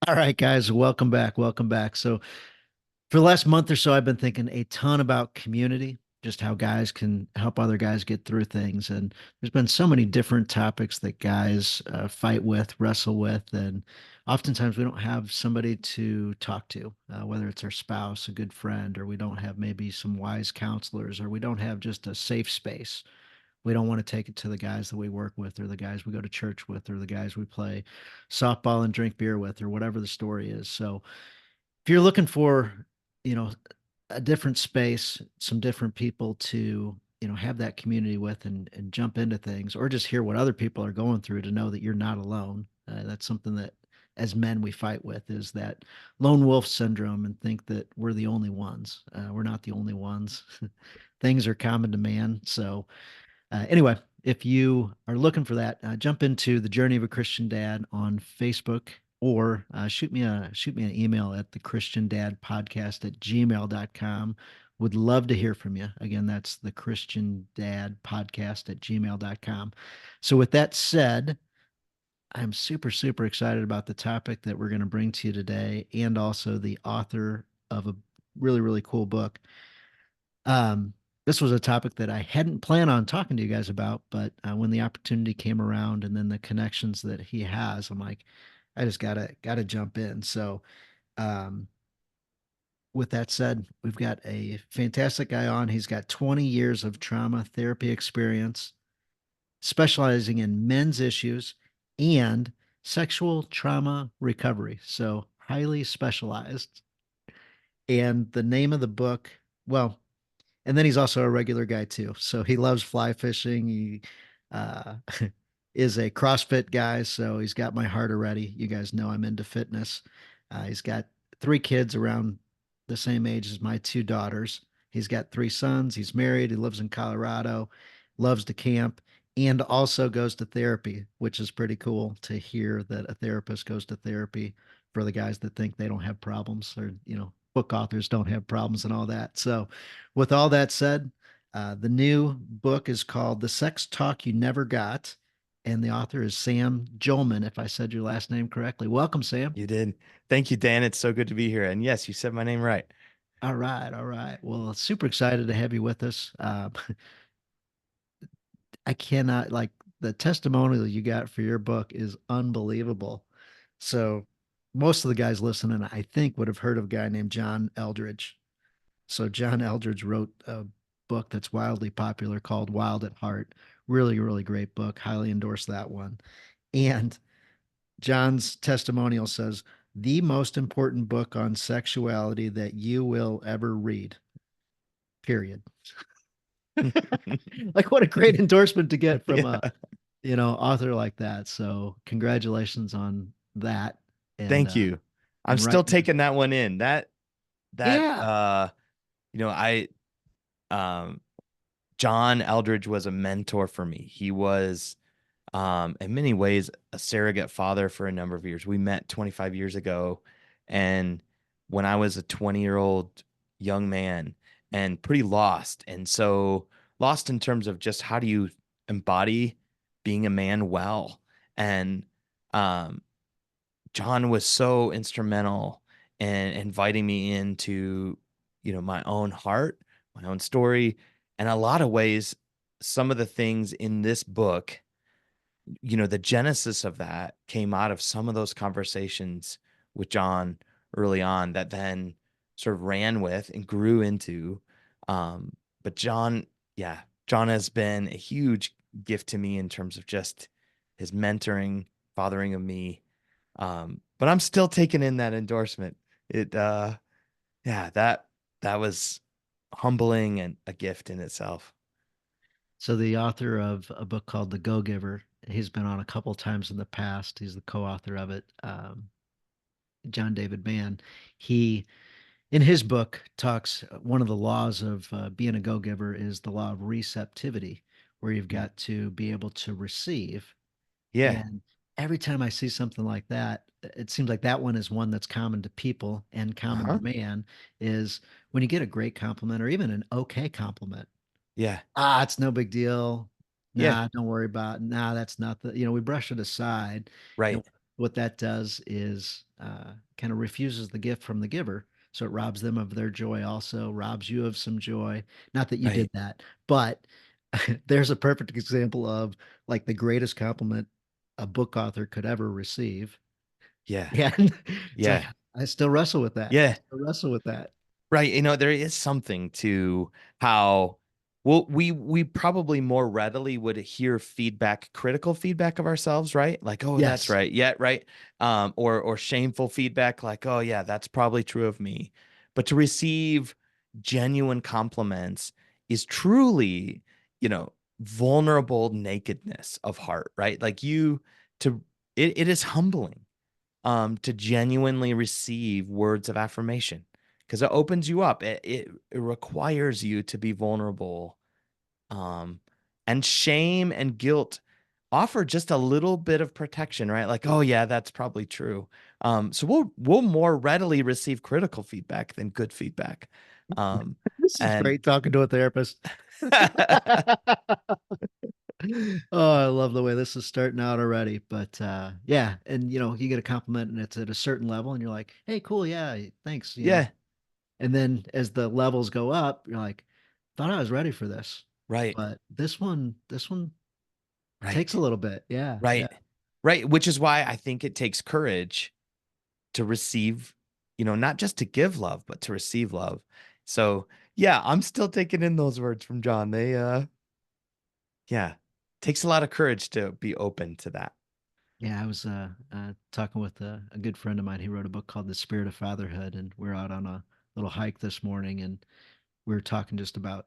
All right, guys, welcome back. Welcome back. So, for the last month or so, I've been thinking a ton about community, just how guys can help other guys get through things. And there's been so many different topics that guys fight with, wrestle with. And oftentimes we don't have somebody to talk to, whether it's our spouse, a good friend, or we don't have maybe some wise counselors, or we don't have just a safe space. We don't want to take it to the guys that we work with, or the guys we go to church with, or the guys we play softball and drink beer with, or whatever the story is. So, if you're looking for, you know, a different space, some different people to, have that community with and jump into things, or just hear what other people are going through to know that you're not alone. That's something that as men we fight with is that lone wolf syndrome and think that we're the only ones. We're not the only ones. Things are common to man. So, anyway, if you are looking for that, jump into the Journey of a Christian Dad on Facebook, or shoot me an email at the Christian Dad Podcast at gmail.com. Would love to hear from you. Again, that's the Christian Dad Podcast at gmail.com. So with that said, I'm super, super excited about the topic that we're going to bring to you today, and also the author of a really, really cool book. This was a topic that I hadn't planned on talking to you guys about, but when the opportunity came around, and then the connections that he has, I'm like, I just gotta jump in. So, um, with that said, we've got a fantastic guy on. He's got 20 years of trauma therapy experience, specializing in men's issues and sexual trauma recovery. So, highly specialized. And the name of the book, well, and then he's also a regular guy too. So he loves fly fishing. He uh, is a CrossFit guy. So he's got my heart already. You guys know I'm into fitness. He's got three kids around the same age as my two daughters. He's got three sons. He's married. He lives in Colorado, loves to camp, and also goes to therapy, which is pretty cool to hear that a therapist goes to therapy for the guys that think they don't have problems, or, book authors don't have problems and all that. So, with all that said, the new book is called The Sex Talk You Never Got, and the author is Sam Jolman, if I said your last name correctly. Welcome, Sam. You did. Thank you, Dan. It's so good to be here. And yes, you said my name right. All right, all right. Well, super excited to have you with us. I cannot, like, the testimonial you got for your book is unbelievable. So, most of the guys listening, I think, would have heard of a guy named John Eldridge. So John Eldridge wrote a book that's wildly popular called Wild at Heart. Really, really great book. Highly endorse that one. And John's testimonial says, the most important book on sexuality that you will ever read, period. Like, what a great endorsement to get from Yeah. a, author like that. So congratulations on that. And, Thank you. I'm and still right now, taking that one in. That yeah. you know, I um John Eldridge was a mentor for me. He was in many ways a surrogate father for a number of years. We met 25 years ago, and when I was a 20-year-old young man and pretty lost. And so lost in terms of just how do you embody being a man well. And um John was so instrumental in inviting me into, my own heart, my own story. And a lot of ways, some of the things in this book, the genesis of that came out of some of those conversations with John early on that then sort of ran with and grew into. Um, but John, yeah, John has been a huge gift to me in terms of just his mentoring, fathering of me. But I'm still taking in that endorsement. Yeah, that was humbling and a gift in itself. So the author of a book called The Go Giver, he's been on a couple times in the past. He's the co-author of it. John David Mann. He, in his book, talks one of the laws of being a go giver is the law of receptivity, where you've Mm. got to be able to receive. Yeah. And every time I see something like that, it seems like that one is one that's common to people and common to Uh-huh. man. Is when you get a great compliment or even an okay compliment. Yeah. Ah, it's no big deal. Yeah. Nah, don't worry about it. Nah, that's not the, we brush it aside. And Right. what that does is kind of refuses the gift from the giver. So it robs them of their joy, also robs you of some joy. Not that you did Right. that, but there's a perfect example of like the greatest compliment a book author could ever receive. Yeah. And it's like, Yeah. I still wrestle with that. I Yeah. still wrestle with that. Right. There is something to how well we probably more readily would hear feedback, critical feedback of ourselves, right? Like, oh, that's Yes. right. Yeah, right. Or shameful feedback, like, oh yeah, that's probably true of me. But to receive genuine compliments is truly, vulnerable nakedness of heart, right? Like to it is humbling to genuinely receive words of affirmation because it opens you up. It requires you to be vulnerable. Um, and shame and guilt offer just a little bit of protection, right? Like, oh yeah, that's probably true. So we'll more readily receive critical feedback than good feedback. Um, This is and great talking to a therapist. Oh, I love the way this is starting out already. But yeah, and you get a compliment and it's at a certain level and you're like, "Hey, cool, yeah, thanks." yeah, And then as the levels go up, you're like, "Thought I was ready for this." right, But this one takes a right, little bit. Yeah, yeah. right, right. Which is why I think it takes courage to receive, not just to give love, but to receive love. So yeah, I'm still taking in those words from John. Yeah, takes a lot of courage to be open to that. Yeah, I was talking with a good friend of mine. He wrote a book called The Spirit of Fatherhood, and we're out on a little hike this morning, and we were talking just about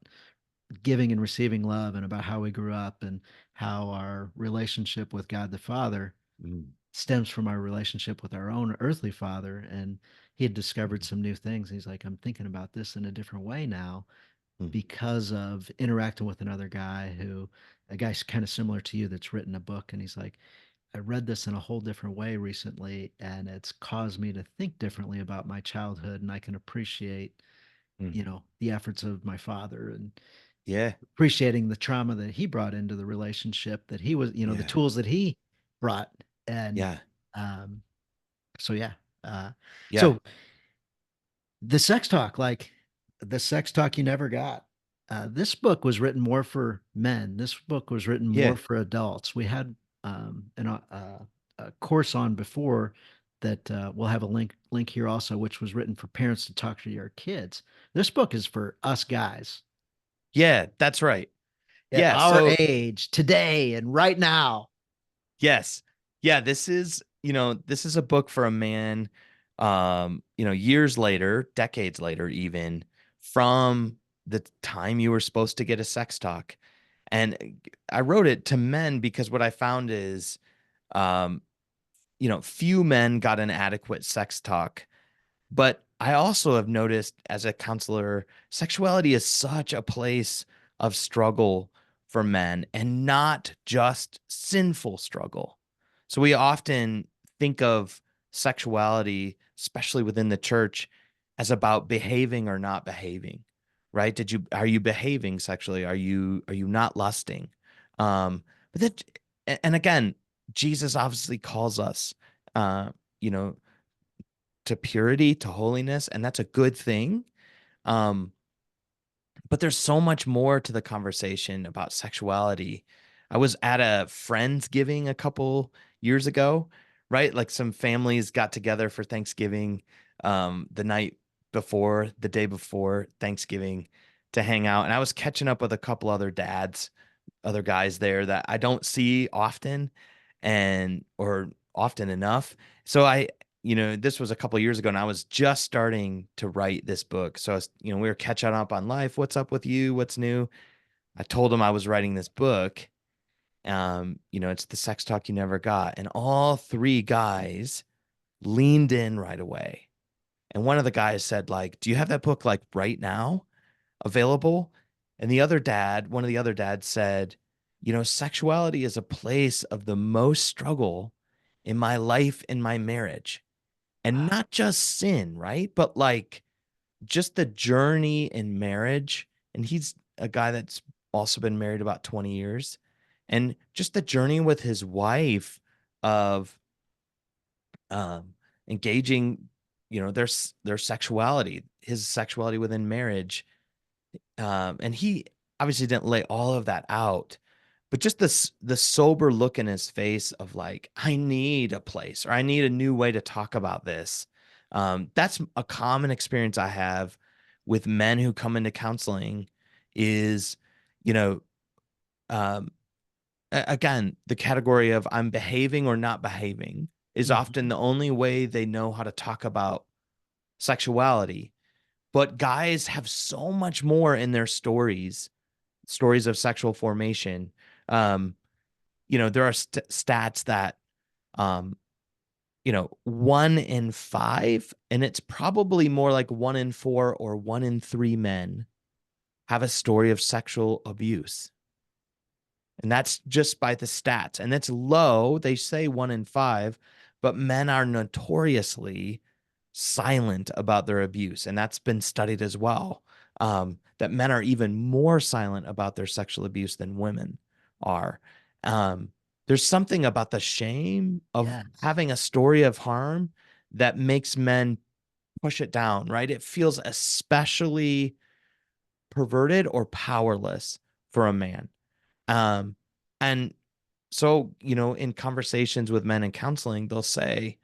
giving and receiving love and about how we grew up and how our relationship with God the Father Mm, stems from our relationship with our own earthly father. And he had discovered mm, some new things. He's like, I'm thinking about this in a different way now mm, because of interacting with another guy a guy's kind of similar to you that's written a book. And he's like, I read this in a whole different way recently, and it's caused me to think differently about my childhood. And I can appreciate, mm. the efforts of my father and Yeah, appreciating the trauma that he brought into the relationship that he was, the yeah, tools that he brought. And yeah, um, so, yeah. Uh, yeah, so the sex talk, like the sex talk you never got. This book was written more for men. This book was written more yeah, for adults. We had a course on before that we'll have a link here also, which was written for parents to talk to your kids. This book is for us guys yeah. That's right. at Yeah. our So age today and right now. yes, yeah. This is a book for a man. Years later, decades later, even from the time you were supposed to get a sex talk. And I wrote it to men because what I found is, um, few men got an adequate sex talk. But I also have noticed as a counselor, sexuality is such a place of struggle for men and not just sinful struggle. So we often think of sexuality, especially within the church, as about behaving or not behaving, right? Are you behaving sexually? Are you not lusting? But and again, Jesus obviously calls us, uh, you know, to purity, to holiness, and that's a good thing. Um, but there's so much more to the conversation about sexuality. I was at a Friendsgiving a couple years ago, right? Like some families got together for Thanksgiving, the night before, the day before Thanksgiving to hang out. And I was catching up with a couple other dads, other guys there that I don't see often or often enough. So this was a couple years ago and I was just starting to write this book. So we were catching up on life. What's up with you? What's new? I told him I was writing this book. It's the sex talk you never got. And all three guys leaned in right away. And one of the guys said, like, do you have that book like right now available? And one of the other dads said, sexuality is a place of the most struggle in my life, in my marriage. And not just sin, right? But like just the journey in marriage. And he's a guy that's also been married about 20 years. And just the journey with his wife of um, engaging, their sexuality, his sexuality within marriage. And he obviously didn't lay all of that out, but just the sober look in his face of like, I need a place or I need a new way to talk about this. That's a common experience I have with men who come into counseling is, you know, um, again, the category of I'm behaving or not behaving is often Mhm. the only way they know how to talk about sexuality. But guys have so much more in their stories of sexual formation. Um, there are stats that, um, 1 in 5, and it's probably more like 1 in 4 or 1 in 3 men have a story of sexual abuse. And that's just by the stats. And that's low. They say 1 in 5, but men are notoriously silent about their abuse. And that's been studied as well. That men are even more silent about their sexual abuse than women are. Um, there's something about the shame of Yes. having a story of harm that makes men push it down, right? It feels especially perverted or powerless for a man. Um, and so, in conversations with men in counseling, they'll say,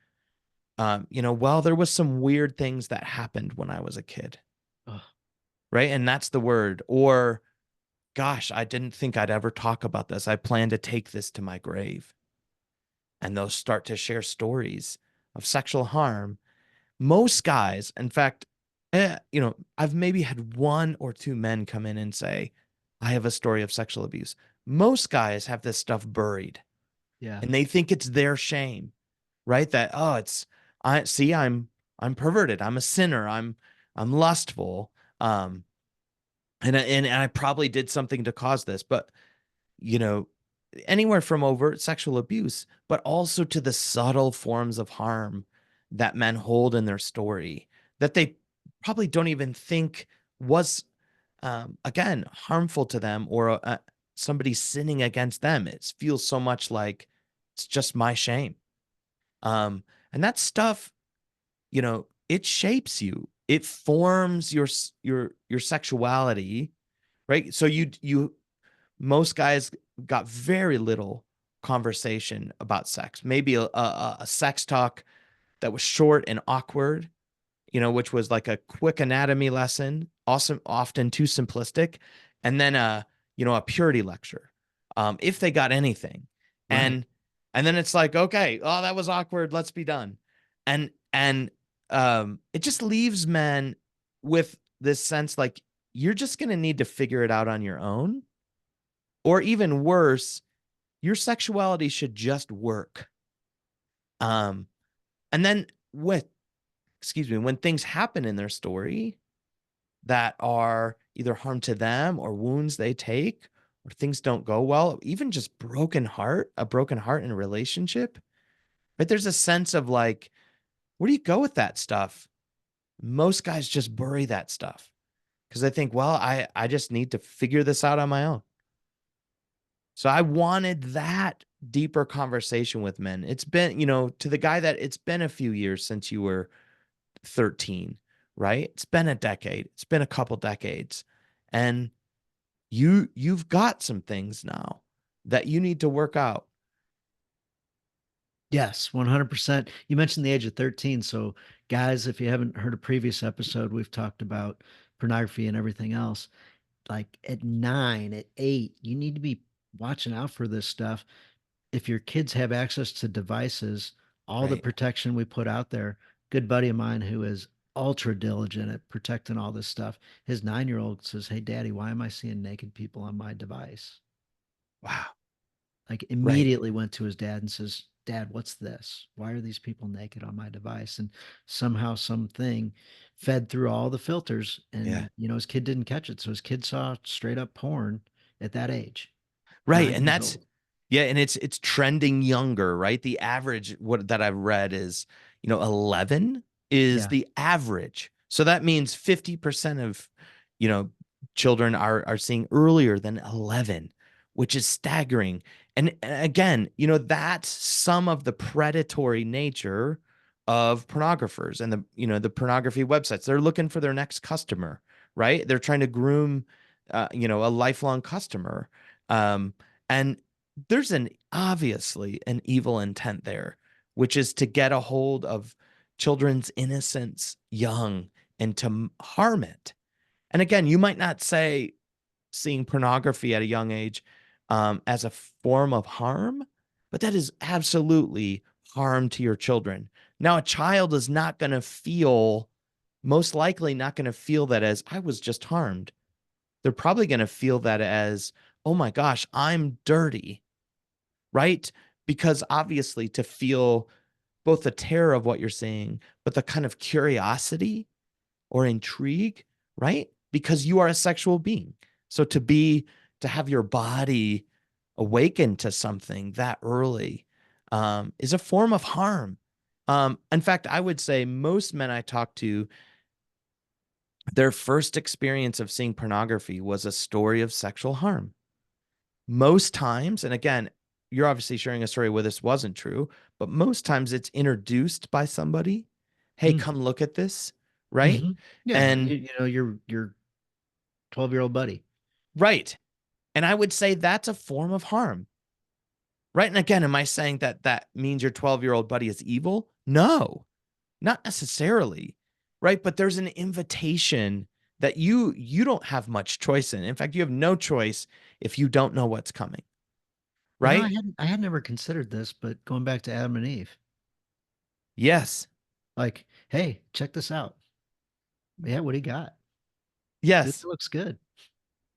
well, there was some weird things that happened when I was a kid, Oh, right? And that's the word. Or, gosh, I didn't think I'd ever talk about this. I plan to take this to my grave. And they'll start to share stories of sexual harm. Most guys, in fact, I've maybe had 1 or 2 men come in and say, I have a story of sexual abuse. Most guys have this stuff buried yeah. and they think it's their shame, right? That, oh, I see, I'm perverted, I'm a sinner, I'm lustful, and I probably did something to cause this, but you know, anywhere from overt sexual abuse, but also to the subtle forms of harm that men hold in their story that they probably don't even think was, again, harmful to them or somebody sinning against them. It feels so much like it's just my shame. Um, and that stuff, it shapes you. It forms your sexuality, right? So most guys got very little conversation about sex. Maybe a sex talk that was short and awkward, which was like a quick anatomy lesson, awesome, often too simplistic, and then a purity lecture, if they got anything, Right. and and then it's like, okay, oh, that was awkward, let's be done, and it just leaves men with this sense like you're just gonna need to figure it out on your own, or even worse, your sexuality should just work. Um, and then when things happen in their story that are either harm to them or wounds they take or things don't go well, even just a broken heart in a relationship, right? There's a sense of like, where do you go with that stuff? Most guys just bury that stuff because they think, well, I just need to figure this out on my own. So I wanted that deeper conversation with men. It's been, to the guy that it's been a few years since you were 13, right? It's been a decade. It's been a couple decades. And you've got some things now that you need to work out. Yes, 100%. You mentioned the age of 13. So, guys, if you haven't heard a previous episode, we've talked about pornography and everything else. Like at 9, at 8, you need to be watching out for this stuff. If your kids have access to devices, all the Right. protection we put out there, good buddy of mine who is ultra diligent at protecting all this stuff, his 9-year-old says, "Hey, daddy, why am I seeing naked people on my device?" Wow. Like Right. immediately went to his dad and says, "Dad, what's this? Why are these people naked on my device?" And somehow something fed through all the filters Yeah. and his kid didn't catch it. So his kid saw straight up porn at that age, Right. nine And years that's old. yeah, and it's trending younger, right? The average what that I've read is, 11 is Yeah. the average. So that means 50% of, you know, children are seeing earlier than 11, which is staggering. And again, that's some of the predatory nature of pornographers and the pornography websites. They're looking for their next customer, right? They're trying to groom a lifelong customer. Um, and there's an obviously an evil intent there, which is to get a hold of children's innocence young and to harm it. And again, you might not say seeing pornography at a young age as a form of harm, but that is absolutely harm to your children. Now, a child is not going to feel, most likely not going to feel that as I was just harmed. They're probably going to feel that as, oh my gosh, I'm dirty, right? Because obviously, to feel both the terror of what you're seeing, but the kind of curiosity or intrigue, right? Because you are a sexual being. So to have your body awaken to something that early is a form of harm. In fact, I would say most men I talk to, their first experience of seeing pornography was a story of sexual harm. Most times, and again, you're obviously sharing a story where this wasn't true, but most times it's introduced by somebody. Hey, Mm. come look at this, right? Hmm. Yeah, And your 12-year-old buddy. right. And I would say that's a form of harm, right? And again, am I saying that that means your 12-year-old buddy is evil? No, not necessarily, right? But there's an invitation that you don't have much choice in. In fact, you have no choice if you don't know what's coming, right? I had never considered this, but going back to Adam and Eve, Yes. like, hey, check this out. Yeah, what do you got? This Yes. looks good.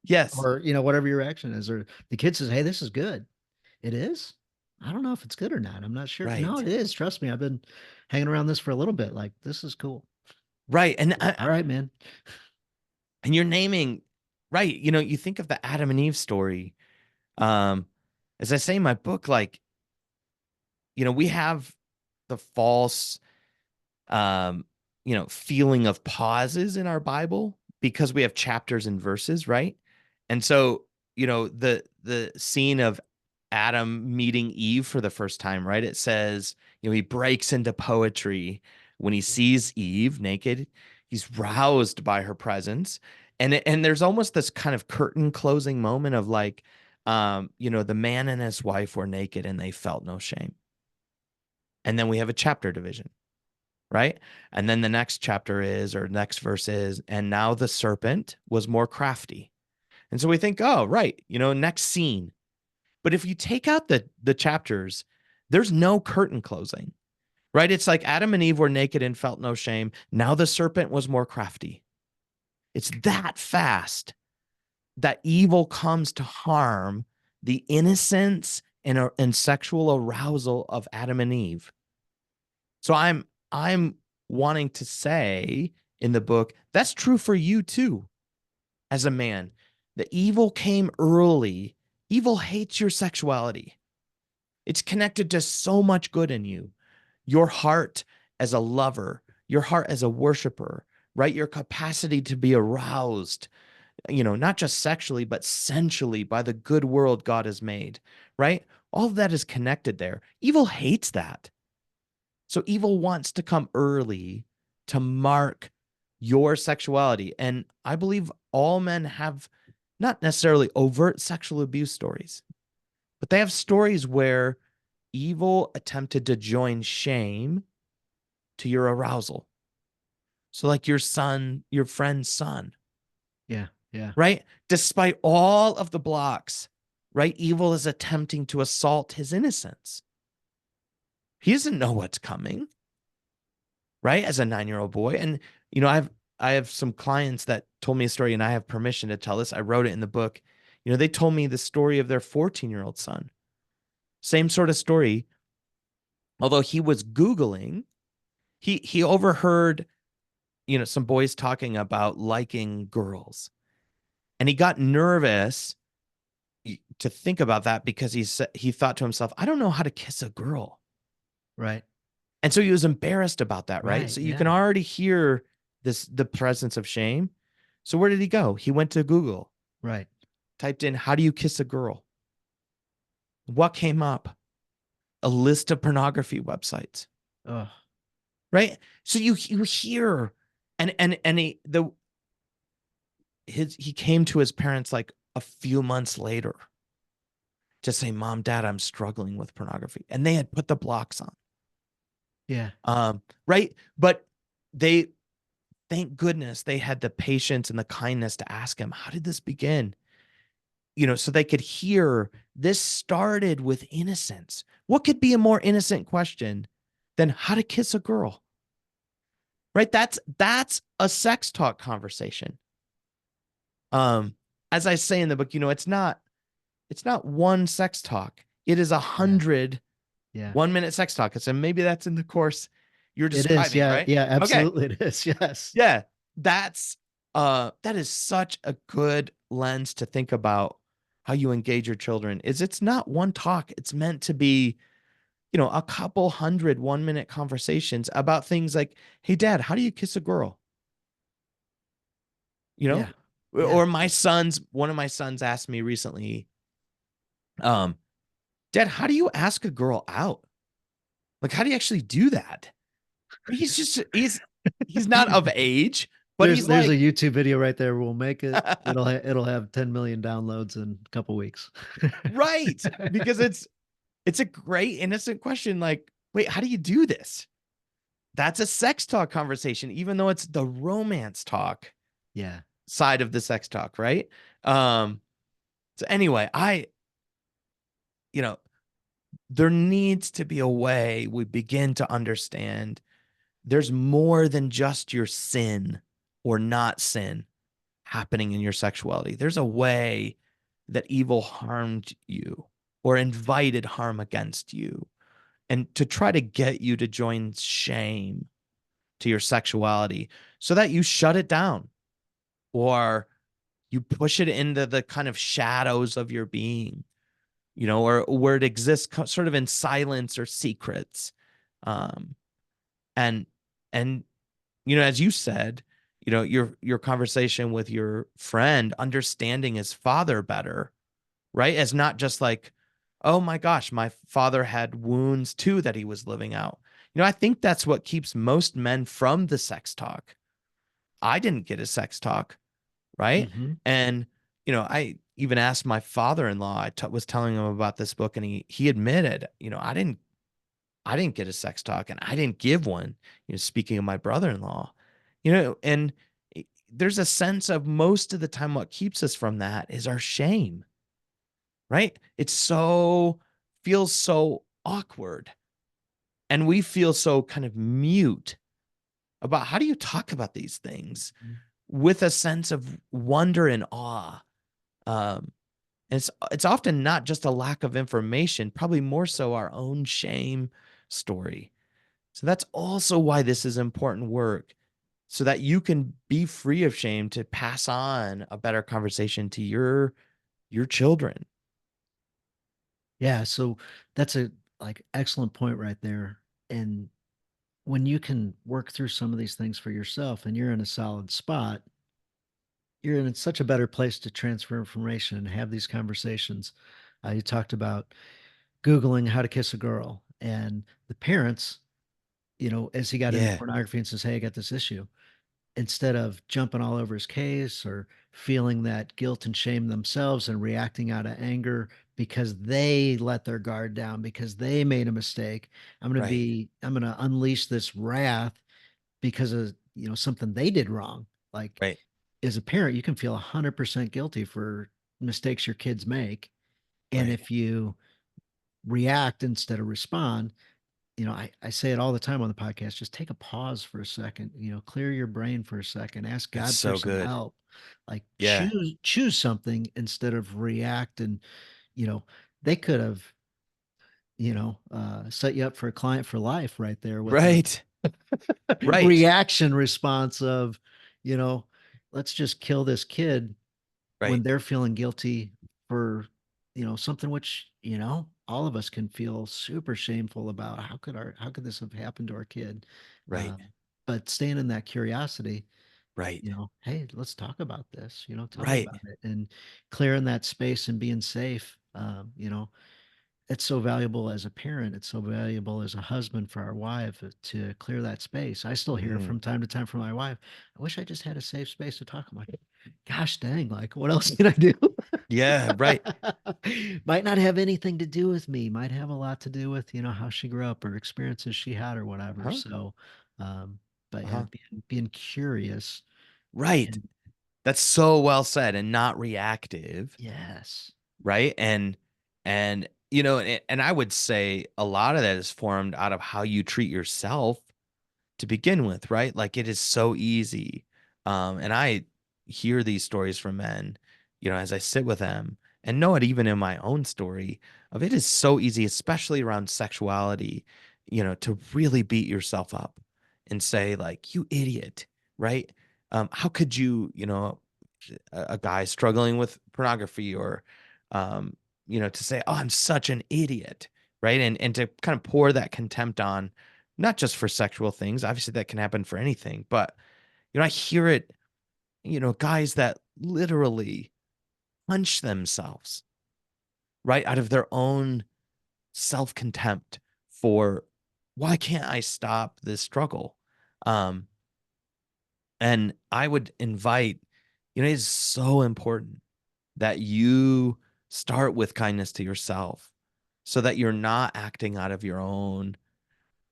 Yes. Or, whatever your reaction is. Or the kid says, hey, this is good. It is? I don't know if it's good or not. I'm not sure. No, Right. it is. Trust me. I've been hanging around this for a little bit. Like, this is cool. Right. All right, man. And you're naming, right, you think of the Adam and Eve story. Um as I say in my book, like, we have the false um, feeling of pauses in our Bible because we have chapters and verses, right? And so, the scene of Adam meeting Eve for the first time, right? It says, he breaks into poetry when he sees Eve naked. He's roused by her presence. And there's almost this kind of curtain closing moment of like, the man and his wife were naked and they felt no shame. And then we have a chapter division, right? And then the next chapter is, or next verse is, and now the serpent was more crafty. And so we think, oh, right, next scene. But if you take out the chapters, there's no curtain closing, right? It's like Adam and Eve were naked and felt no shame. Now the serpent was more crafty. It's that fast that evil comes to harm the innocence and sexual arousal of Adam and Eve. So I'm wanting to say in the book that's true for you too as a man. The evil came early. Evil hates your sexuality. It's connected to so much good in you. Your heart as a lover, your heart as a worshiper, right? Your capacity to be aroused, not just sexually, but sensually by the good world God has made, right? All of that is connected there. Evil hates that. So evil wants to come early to mark your sexuality. And I believe all men have not necessarily overt sexual abuse stories, but they have stories where evil attempted to join shame to your arousal. So, like your friend's son, Yeah. Yeah. right? Despite all of the blocks, right? Evil is attempting to assault his innocence. He doesn't know what's coming, right? As a 9-year-old boy. And, I have some clients that told me a story and I have permission to tell this. I wrote it in the book. They told me the story of their 14-year-old son. Same sort of story. Although he was Googling, he overheard, some boys talking about liking girls. And he got nervous to think about that because he thought to himself, I don't know how to kiss a girl. Right. And so he was embarrassed about that, right? Right. So you can Yeah. already hear the presence of shame. So where did he go? He went to Google, Right. typed in how do you kiss a girl? What came up? A list of pornography websites. Oh. right? So you hear, and he came to his parents like a few months later to say, "Mom, Dad, I'm struggling with pornography," and they had put the blocks on. Yeah. Right? But they, thank goodness, they had the patience and the kindness to ask him, "How did this begin?" So they could hear this started with innocence. What could be a more innocent question than how to kiss a girl? Right? That's a sex talk conversation. Um, as I say in the book, it's not one sex talk. It is a Yeah. hundred Yeah. 1 minute sex talk. And maybe that's in the course you're It is. describing, Yeah. right? Yeah. Okay. Absolutely. It is. Yes. Yeah. That's that is such a good lens to think about how you engage your children. Is it's not one talk. It's meant to be, a couple hundred 1 minute conversations about things like, "Hey dad, how do you kiss a girl?" You know? Yeah. Yeah. Or one of my sons asked me recently, um, "Dad, how do you ask a girl out? Like how do you actually do that?" He's not of age, but he's There's a like, YouTube video right there. We'll make it. It'll have 10 million downloads in a couple weeks. right, because it's a great innocent question. Like, wait, how do you do this? That's a sex talk conversation, even though it's the romance talk Yeah. side of the sex talk, right? Um, so anyway, you know, there needs to be a way we begin to understand there's more than just your sin or not sin happening in your sexuality. There's a way that evil harmed you or invited harm against you, and to try to get you to join shame to your sexuality so that you shut it down or you push it into the kind of shadows of your being, or where it exists sort of in silence or secrets. Um, and and as you said, your conversation with your friend, understanding his father better, right? As not just like, oh my gosh, my father had wounds too that he was living out. I think that's what keeps most men from the sex talk. I didn't get a sex talk, right? Hmm. And I even asked my father-in-law. Was telling him about this book, and he admitted, I didn't get a sex talk, and I didn't give one. Speaking of my brother-in-law, and there's a sense of most of the time what keeps us from that is our shame, right? Feels so awkward, and we feel so kind of mute about how do you talk about these things with a sense of wonder and awe. Um, and it's often not just a lack of information, probably more so our own shame story. So that's also why this is important work, so that you can be free of shame to pass on a better conversation to your children. Yeah. So that's a like excellent point right there. And when you can work through some of these things for yourself and you're in a solid spot, you're in such a better place to transfer information and have these conversations. You talked about Googling how to kiss a girl, and the parents, as he got into Yeah, pornography and says, "Hey, I got this issue," instead of jumping all over his case or feeling that guilt and shame themselves and reacting out of anger because they let their guard down, because they made a mistake, right, I'm going to unleash this wrath because of, something they did wrong. Like, right, as a parent, you can feel 100% guilty for mistakes your kids make. And right. if you react instead of respond, I say it all the time on the podcast, just take a pause for a second, clear your brain for a second, ask That's God for so some good. help. Like Yeah, choose something instead of react. And, you know, they could have, set you up for a client for life right there with a right, right, reaction response of, you know, let's just kill this kid when right, they're feeling guilty for, something which, all of us can feel super shameful about. How could this have happened to our kid? right, Um, but staying in that curiosity, right, hey, let's talk about this, tell me right, about it, and clearing that space and being safe, it's so valuable as a parent. It's so valuable as a husband for our wife to clear that space. I still hear Mhm. from time to time from my wife, I wish I just had a safe space to talk. I'm like, gosh dang, like what else can I do? Yeah, right. Might not have anything to do with me, might have a lot to do with, how she grew up or experiences she had or whatever. Uh-huh. So, um, but yeah, Uh-huh. being curious Right. and That's so well said and not reactive, yes. right? And and I would say a lot of that is formed out of how you treat yourself to begin with, right? Like it is so easy. And I hear these stories from men, as I sit with them and know it even in my own story of it is so easy, especially around sexuality, to really beat yourself up and say like, you idiot, right? How could you, a guy struggling with pornography or, um, to say, oh, I'm such an idiot, right? And to kind of pour that contempt on not just for sexual things. Obviously, that can happen for anything. But, I hear it, guys that literally punch themselves right out of their own self contempt for why can't I stop this struggle? Um, and I would invite, it's so important that you start with kindness to yourself so that you're not acting out of your own,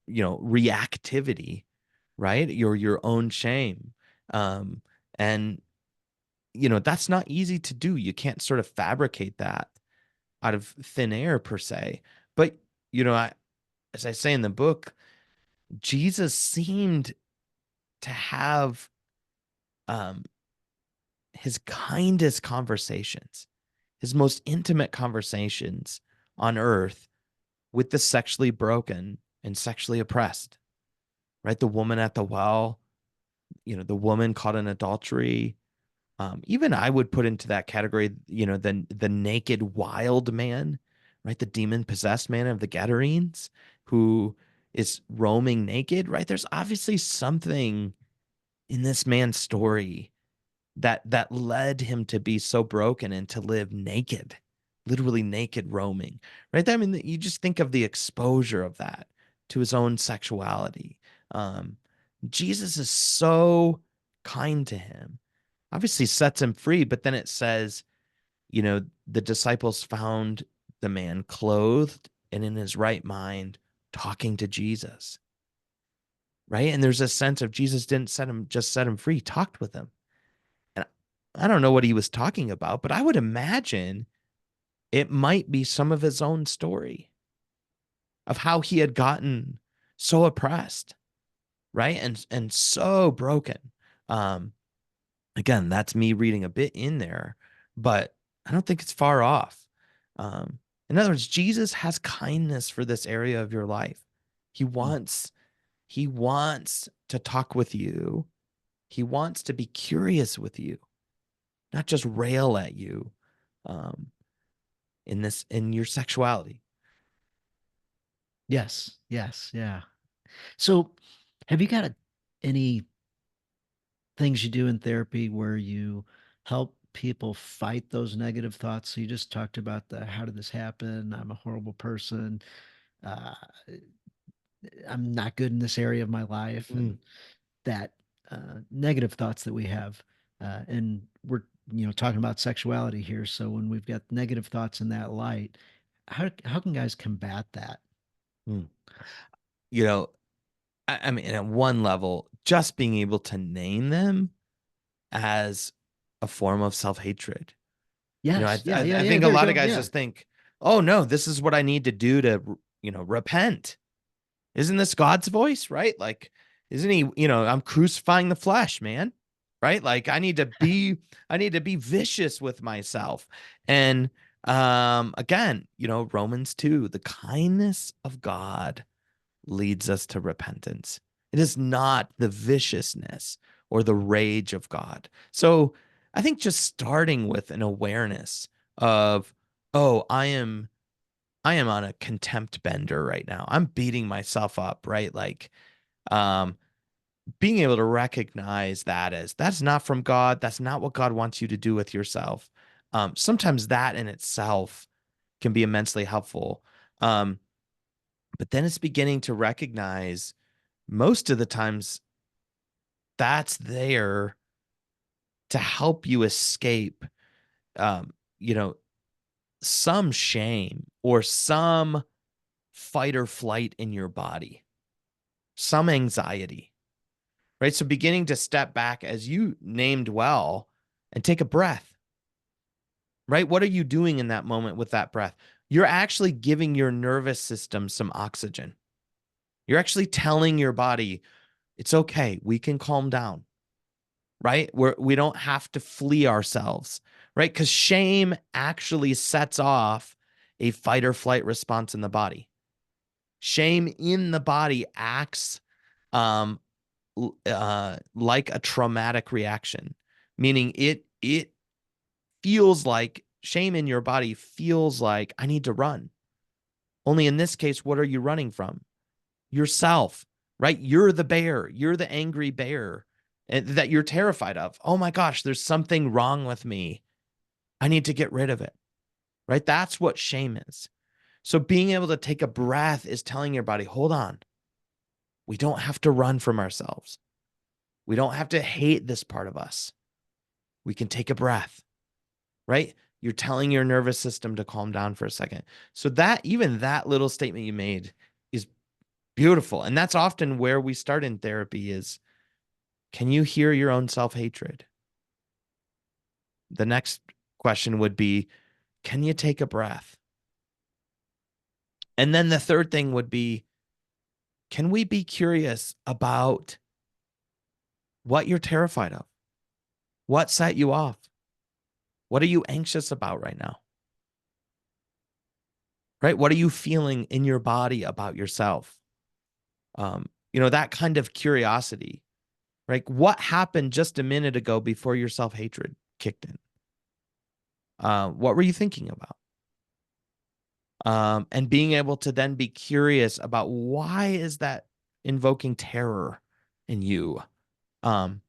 reactivity, right? Your own shame. Um, and that's not easy to do. You can't sort of fabricate that out of thin air per se. But as I say in the book, Jesus seemed to have um, his kindest conversations, his most intimate conversations on earth with the sexually broken and sexually oppressed, right? The woman at the well, the woman caught in adultery. Even I would put into that category, the naked wild man, right? The demon possessed man of the Gadarenes who is roaming naked, right? There's obviously something in this man's story that led him to be so broken and to live naked, literally naked roaming, right? I mean, you just think of the exposure of that to his own sexuality. Um, Jesus is so kind to him, obviously sets him free, but then it says, the disciples found the man clothed and in his right mind talking to Jesus, right? And there's a sense of Jesus didn't set him free, he talked with him. And I don't know what he was talking about, but I would imagine it might be some of his own story of how he had gotten so oppressed, right? And so broken. Um, Again, that's me reading a bit in there, but I don't think it's far off. Um, in other words, Jesus has kindness for this area of your life. He Mm. wants he wants to talk with you. He wants to be curious with you, not just rail at you um, in your sexuality. Yes, yes, yeah. So, have you got any things you do in therapy where you help people fight those negative thoughts? So you just talked about the how did this happen? I'm a horrible person. Uh, I'm not good in this area of my life, Mm, and that negative thoughts that we have. And we're talking about sexuality here. So when we've got negative thoughts in that light, how can guys combat that? mm. You know, I mean, at one level, just being able to name them as a form of self hatred. Yes, yeah, yeah, I yeah. think a There you lot of go. guys Yeah, just think, oh no, this is what I need to do to, repent. Isn't this God's voice, right? Like, isn't he, I'm crucifying the flesh, man. Right? Like I need to be vicious with myself. And again, Romans 2, the kindness of God leads us to repentance. It is not the viciousness or the rage of God. So I think just starting with an awareness of, oh, I am on a contempt bender right now. I'm beating myself up, right? Like um being able to recognize that as that's not from God, that's not what God wants you to do with yourself. Sometimes that in itself can be immensely helpful. Um, but then it's beginning to recognize most of the times that's there to help you escape, um, you know, some shame or some fight or flight in your body, some anxiety, right? So beginning to step back as you named well and take a breath, right? What are you doing in that moment with that breath? You're actually giving your nervous system some oxygen. You're actually telling your body, it's okay. We can calm down, right? We don't have to flee ourselves, right? Because shame actually sets off a fight or flight response in the body. Shame in the body acts um, like a traumatic reaction, meaning it feels like shame in your body feels like I need to run. Only in this case, what are you running from? Yourself, right? You're the bear. You're the angry bear that you're terrified of. Oh my gosh, there's something wrong with me. I need to get rid of it, right? That's what shame is. So being able to take a breath is telling your body, hold on. We don't have to run from ourselves. We don't have to hate this part of us. We can take a breath, right? You're telling your nervous system to calm down for a second. So that even that little statement you made is beautiful. And that's often where we start in therapy is, can you hear your own self-hatred? The next question would be, can you take a breath? And then the third thing would be, can we be curious about what you're terrified of? What set you off? What are you anxious about right now? Right? What are you feeling in your body about yourself? That kind of curiosity, right? What happened just a minute ago before your self-hatred kicked in? What were you thinking about? And being able to then be curious about why is that invoking terror in you? Um,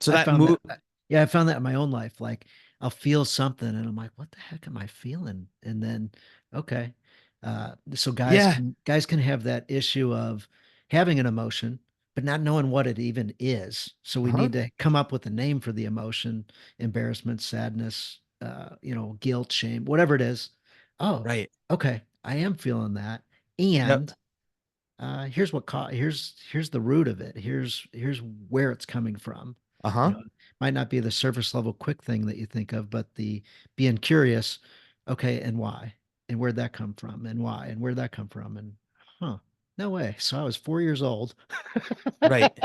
so I that found move, that, yeah, I found that in my own life. Like I'll feel something and I'm like, what the heck am I feeling? And then, okay. So yeah, guys can have that issue of having an emotion, but not knowing what it even is. So we uh-huh, need to come up with a name for the emotion, embarrassment, sadness, guilt, shame, whatever it is. Oh, right, okay. I am feeling that. yep, And here's here's the root of it. Here's where it's coming from. uh-huh, It might not be the surface level quick thing that you think of, but the being curious, okay, and why? And where'd that come from? And why? And where'd that come from? And huh, no way. So I was 4 years old. right,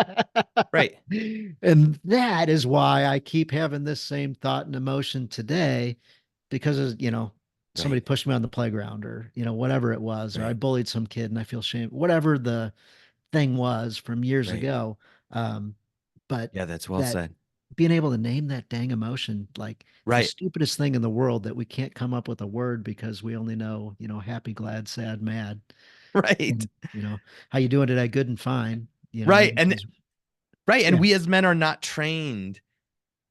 right, And that is why I keep having this same thought and emotion today because of, somebody right, pushed me on the playground or, whatever it was, or I right, bullied some kid and I feel shame, whatever the thing was from years right. ago. Um, but Yeah, that's well that said. being able to name that dang emotion, like it's the Right, stupidest thing in the world that we can't come up with a word because we only know, happy, glad, sad, mad. right, And, how you doing today? Good and fine, right, and because right, and yeah. we as men are not trained,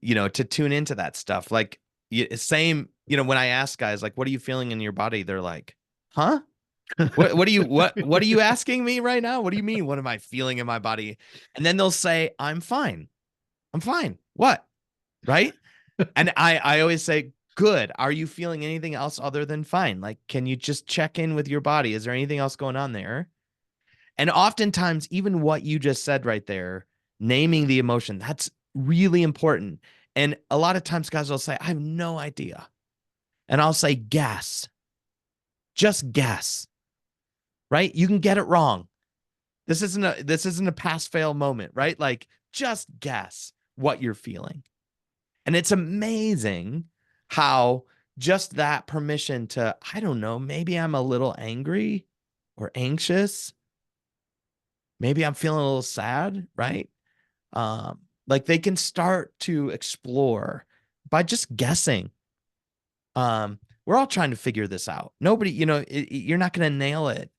to tune into that stuff. Like, same, when I ask guys, like, what are you feeling in your body? They're like, huh? What are you asking me right now? What do you mean? What am I feeling in my body? And then they'll say, I'm fine. I'm fine. What? Right? And I always say, good. Are you feeling anything else other than fine? Like, can you just check in with your body? Is there anything else going on there? And oftentimes, even what you just said right there, naming the emotion, that's really important. And a lot of times guys will say, I have no idea. And I'll say, guess. Just guess. Right? You can get it wrong. This isn't a pass fail moment, right? Like just guess what you're feeling. And it's amazing how just that permission to, I don't know, maybe I'm a little angry or anxious, maybe I'm feeling a little sad, right? Like they can start to explore by just guessing. We're all trying to figure this out. Nobody, you're not going to nail it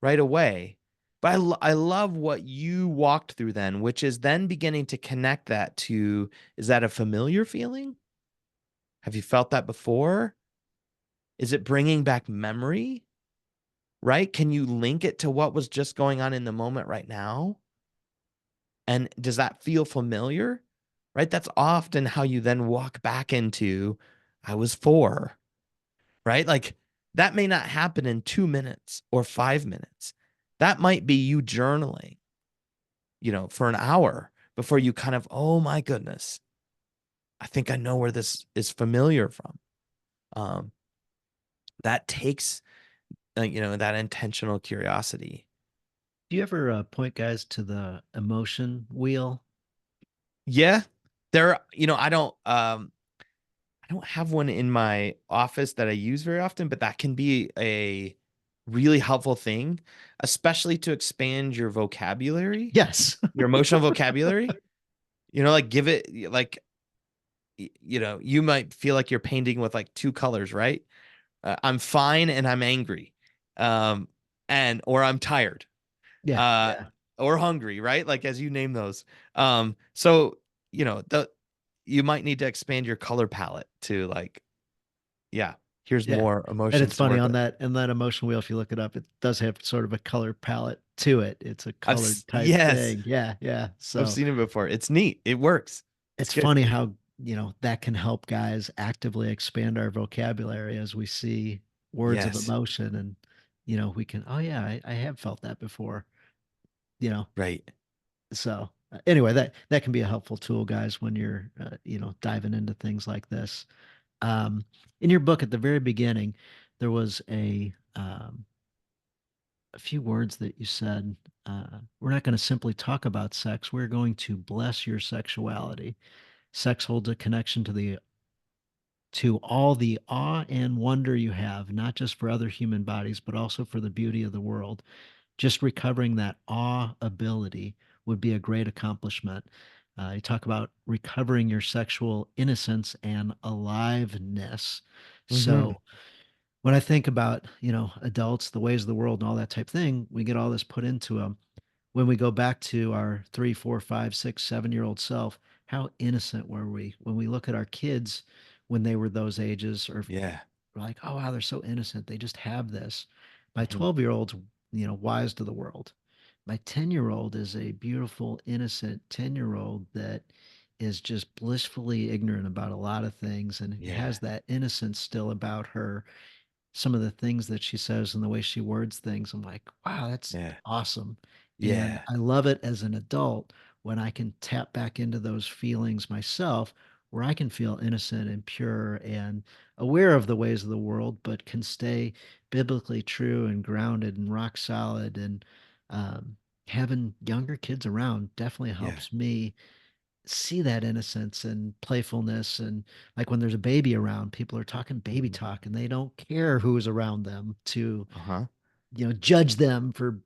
right away. But I love what you walked through then, which is then beginning to connect that to, is that a familiar feeling? Have you felt that before? Is it bringing back memory? Right? Can you link it to what was just going on in the moment right now? And does that feel familiar? Right? That's often how you then walk back into, I was four, right? Like that may not happen in 2 minutes or 5 minutes. That might be you journaling, for an hour before you kind of, oh my goodness, I think I know where this is familiar from. Um, that takes, that intentional curiosity. Do you ever point guys to the emotion wheel? Yeah, I don't have one in my office that I use very often, but that can be a really helpful thing, especially to expand your vocabulary, Yes. your emotional vocabulary. Like give it like you might feel like you're painting with like two colors, right? I'm fine and I'm angry. Um and or I'm tired. Yeah. Uh Yeah. or hungry, right? Like as you name those. So, the you might need to expand your color palette to like, yeah, here's Yeah. more And it's emotions to funny work on with. that emotion wheel, if you look it up, it does have sort of a color palette to it. It's a colored type Yes, thing. Yeah. Yeah. I've So seen it before. It's neat. It works. It's it's good. funny how, that can help guys actively expand our vocabulary as we see words of Yes. emotion and, we can, oh yeah, I have felt that before, you know. Right. So anyway, that can be a helpful tool, guys, when you're, diving into things like this. Um, in your book at the very beginning, there was a few words that you said. We're not going to simply talk about sex. We're going to bless your sexuality. Sex holds a connection to all the awe and wonder you have, not just for other human bodies, but also for the beauty of the world. Just recovering that awe ability would be a great accomplishment. You talk about recovering your sexual innocence and aliveness. Mm-hmm. So when I think about, adults, the ways of the world and all that type thing, we get all this put into them. When we go back to our 3, 4, 5, 6, 7 year old self, how innocent were we? When we look at our kids when they were those ages, or Yeah. we're like, oh wow, they're so innocent. They just have this. My Hmm. 12-year-old's, wise to the world. My 10-year-old is a beautiful, innocent 10-year-old that is just blissfully ignorant about a lot of things and Yeah. has that innocence still about her. Some of the things that she says and the way she words things, I'm like, wow, that's Yeah. awesome. And Yeah. I love it as an adult when I can tap back into those feelings myself, where I can feel innocent and pure and aware of the ways of the world, but can stay biblically true and grounded and rock solid. And um, having younger kids around definitely Yeah. helps me see that innocence and playfulness. And like when there's a baby around, people are talking baby Hmm. talk and they don't care who's around them to, Uh-huh. judge them for,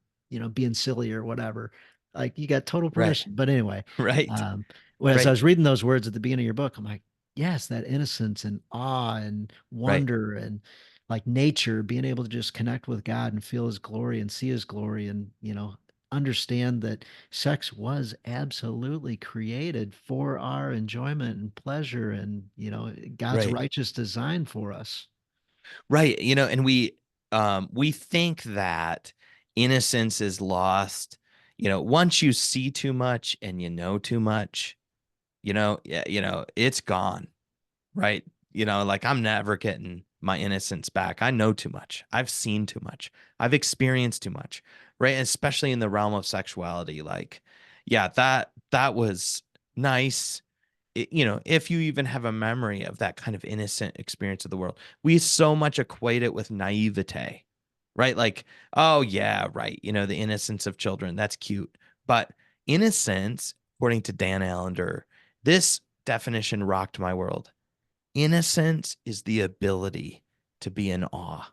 being silly or whatever. Like you got total Right. permission. But anyway, Right. um, as I Right. was reading those words at the beginning of your book, I'm like, yes, that innocence and awe and Right. wonder and like nature, being able to just connect with God and feel his glory and see his glory and, understand that sex was absolutely created for our enjoyment and pleasure and, God's Right. righteous design for us. Right. And we think that innocence is lost. Once you see too much and you know too much, yeah, it's gone. Right? Like I'm never getting my innocence back. I know too much. I've seen too much. I've experienced too much. Right? And especially in the realm of sexuality, like, yeah, that was nice. If you even have a memory of that kind of innocent experience of the world, we so much equate it with naivete, right? Like, oh yeah, right. The innocence of children, that's cute. But innocence, according to Dan Allender, this definition rocked my world. Innocence is the ability to be in awe.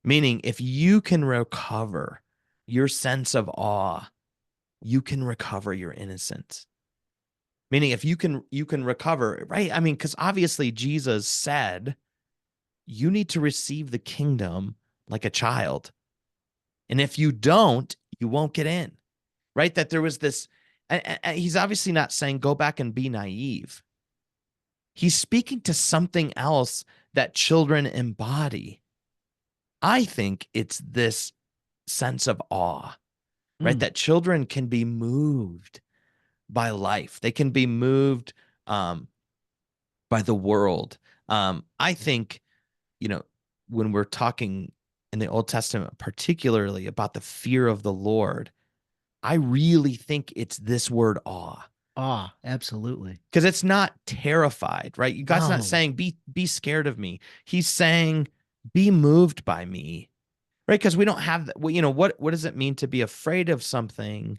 Meaning, if you can recover your sense of awe, you can recover your innocence. Meaning, if you can recover, right? I mean, because obviously Jesus said you need to receive the kingdom like a child. And if you don't, you won't get in. Right? That there was this, and he's obviously not saying go back and be naive. He's speaking to something else that children embody. I think it's this sense of awe, right? Mm. That children can be moved by life. They can be moved um, by the world. I think, you know, when we're talking in the Old Testament, particularly about the fear of the Lord, I really think it's this word awe. Ah, absolutely. Because it's not terrified, right? God's not No. saying be scared of me. He's saying be moved by me, right? Because we don't have that. Well, what does it mean to be afraid of something,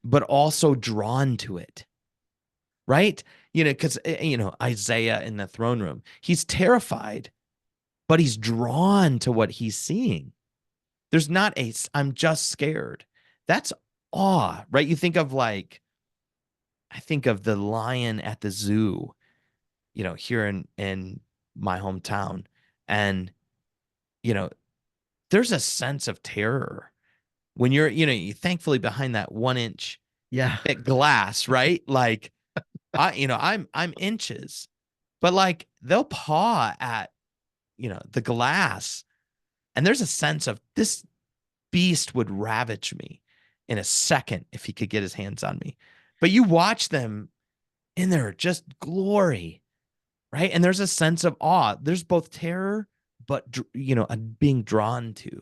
but also drawn to it, right? Because Isaiah in the throne room, he's terrified, but he's drawn to what he's seeing. There's not a I'm just scared. That's awe, right? You think of like I think of the lion at the zoo, here in my hometown, and you know, there's a sense of terror when you thankfully behind that 1 inch Yeah. thick glass, right? Like I'm inches, but like they'll paw at the glass, and there's a sense of this beast would ravage me in a second if he could get his hands on me. But you watch them in their just glory, right? And there's a sense of awe. There's both terror, but being drawn to.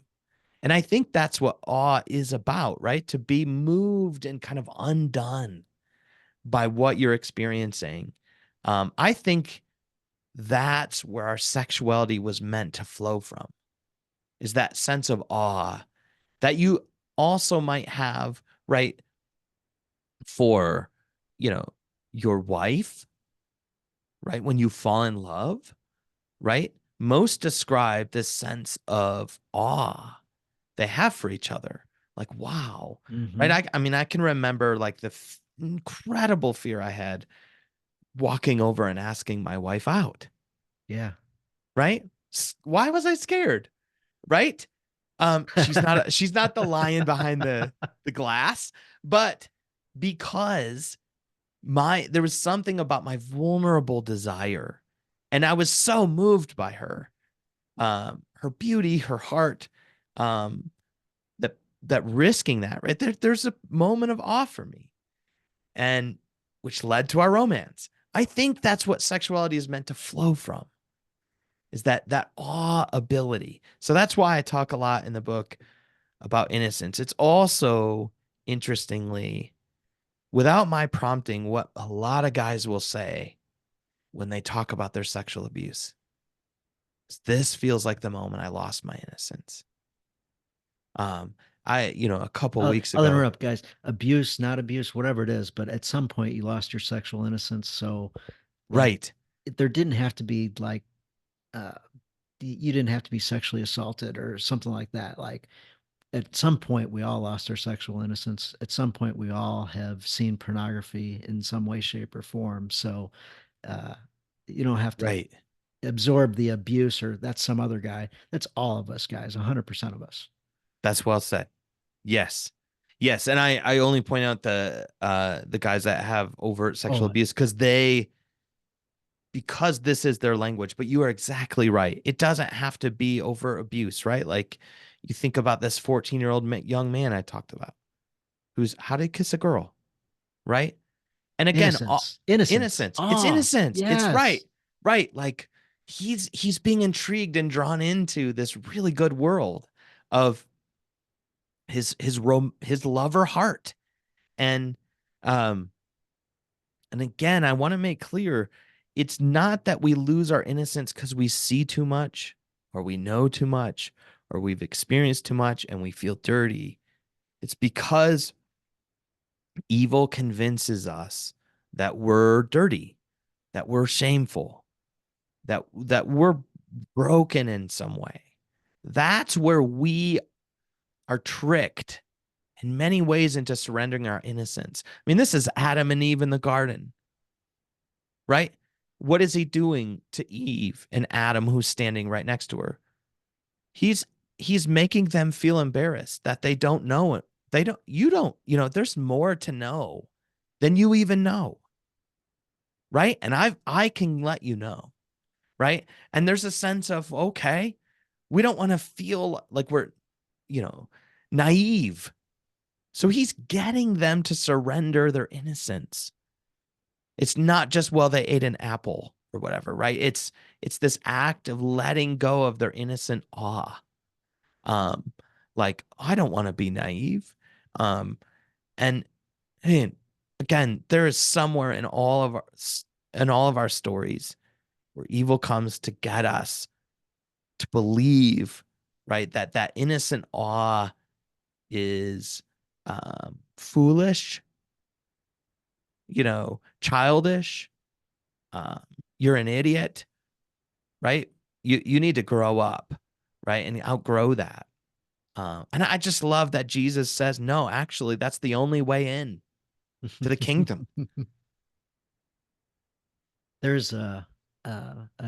And I think that's what awe is about, right? To be moved and kind of undone by what you're experiencing. I think that's where our sexuality was meant to flow from, is that sense of awe that you also might have, right, for, you know, your wife, right? When you fall in love, right? Most describe this sense of awe they have for each other. Like, wow, right? Hmm. I mean, I can remember like the incredible fear I had walking over and asking my wife out, Yeah. right? Why was I scared? Right? She's not the lion behind the glass, but because there was something about my vulnerable desire, and I was so moved by her beauty, her heart, um, that risking that, right there's a moment of awe for me, and which led to our romance. I think that's what sexuality is meant to flow from, is that awe ability. So that's why I talk a lot in the book about innocence. It's also, interestingly, without my prompting, what a lot of guys will say when they talk about their sexual abuse. This feels like the moment I lost my innocence. Um, a couple weeks I'll ago, interrupt, guys. Abuse, not abuse, whatever it is, but at some point you lost your sexual innocence. So, like, right, there didn't have to be like, uh, you didn't have to be sexually assaulted or something like that. Like, at some point, we all lost our sexual innocence. At some point, we all have seen pornography in some way, shape, or form. So, uh, you don't have to right. absorb the abuse or that's some other guy. That's all of us, guys, 100% of us. That's well said. Yes. Yes. And I only point out the guys that have overt sexual Oh, abuse because this is their language. But you are exactly right. It doesn't have to be overt abuse, right? Like you think about this 14-year-old young man I talked about who's how to kiss a girl, right? And again, innocence, innocence. innocence. It's Oh, innocence. It's right. yes. Right. Like he's being intrigued and drawn into this really good world of his lover heart. And um and again, I want to make clear, it's not that we lose our innocence because we see too much or we know too much or we've experienced too much and we feel dirty. It's because evil convinces us that we're dirty, that we're shameful, that we're broken in some way. That's where we are tricked in many ways into surrendering our innocence. I mean, this is Adam and Eve in the garden, right? What is he doing to Eve and Adam, who's standing right next to her? He's he's making them feel embarrassed that they don't know it. They don't, you don't, there's more to know than you even know. right? And I can let you know, right? And there's a sense of, okay, we don't want to feel like we're, you know, naive. So he's getting them to surrender their innocence. It's not just, well, they ate an apple or whatever, right? It's this act of letting go of their innocent awe. Um, like, I don't want to be naive. And man, again, there is somewhere in all of our stories where evil comes to get us to believe, right, that that innocent awe is foolish, childish. Um, you're an idiot, right? You need to grow up, right, and outgrow that. And I just love that Jesus says, no, actually, that's the only way in to the kingdom. There's a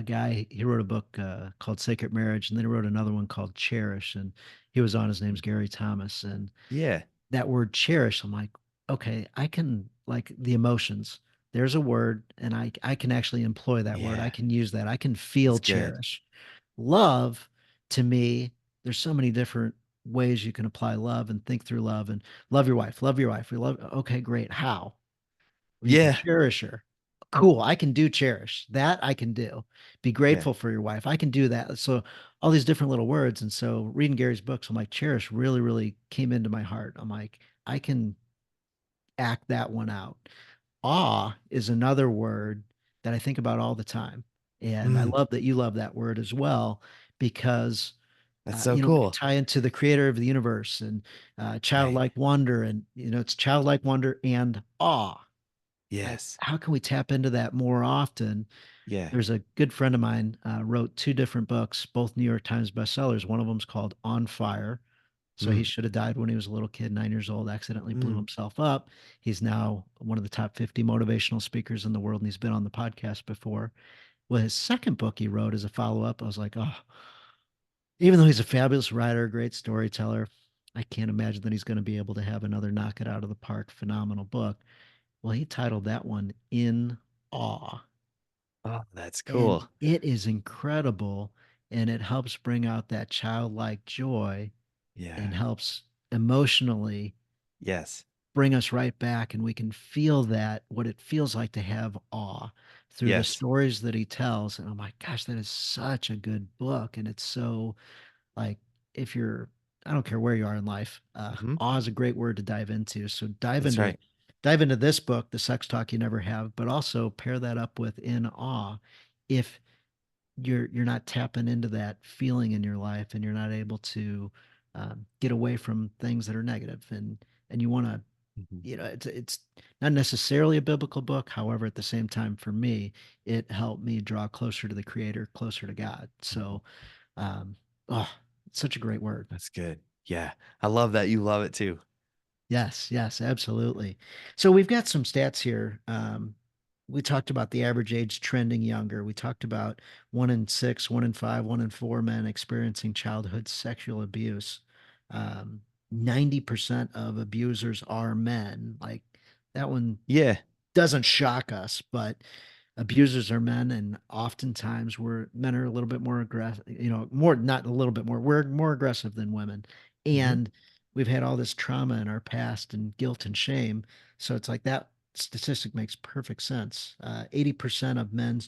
guy, he wrote a book called Sacred Marriage, and then he wrote another one called Cherish, and he was on, his name's Gary Thomas. And Yeah. that word cherish, I'm like, okay, I can, like, the emotions. There's a word, and I can actually employ that word. I Yeah. can use that. I can feel That's good. cherish. Love, to me, there's so many different ways you can apply love and think through love, and love your wife, love your wife. We love, okay, great. How? Well, you can Yeah. cherish her. Cool. I can do cherish. That I can do. Be Yeah. grateful for your wife. I can do that. So all these different little words. And so reading Gary's books, I'm like, cherish really, really came into my heart. I'm like, I can act that one out. Awe is another word that I think about all the time. And I Mm, love that you love that word as well, because that's so we can cool. tie into the creator of the universe and Right. childlike wonder. And, it's childlike wonder and awe. Like, Yes. how can we tap into that more often? Yeah. There's a good friend of mine wrote two different books, both New York Times bestsellers. One of them's called On Fire. So he Mm, should have died when he was a little kid, 9 years old, accidentally blew mm, himself up. He's now one of the top 50 motivational speakers in the world, and he's been on the podcast before. Well, his second book he wrote as a follow up, I was like, oh, even though he's a fabulous writer, great storyteller, I can't imagine that he's going to be able to have another knock it out of the park, phenomenal book. Well, he titled that one In Awe. oh, that's And cool. it is incredible. And it helps bring out that childlike joy and Yeah. helps emotionally Yes. bring us right back. And we can feel that, what it feels like to have awe through the Yes. stories that he tells. And I'm like, gosh, that is such a good book. And it's so, like, if you're, I don't care where you are in life, Hmm. awe is a great word to dive into. So That's right. dive into this book, The Sex Talk You Never Have, but also pair that up with In Awe. If you're not tapping into that feeling in your life, and you're not able to get away from things that are negative, and you want to, Mhm. it's not necessarily a biblical book. However, at the same time, for me, it helped me draw closer to the creator, closer to God. Mhm. So um, oh, it's such a great word. That's good. Yeah. I love that you love it too. Yes, yes, absolutely. So we've got some stats here. We talked about the average age trending younger. We talked about 1 in 6, 1 in 5, 1 in 4 men experiencing childhood sexual abuse. Um, 90% of abusers are men. Like, that one Yeah. doesn't shock us, but abusers are men, and oftentimes men are a little bit more aggressive, more, not a little bit more, we're more aggressive than women. Hmm. And we've had all this trauma in our past and guilt and shame. So it's like that statistic makes perfect sense. 80% of men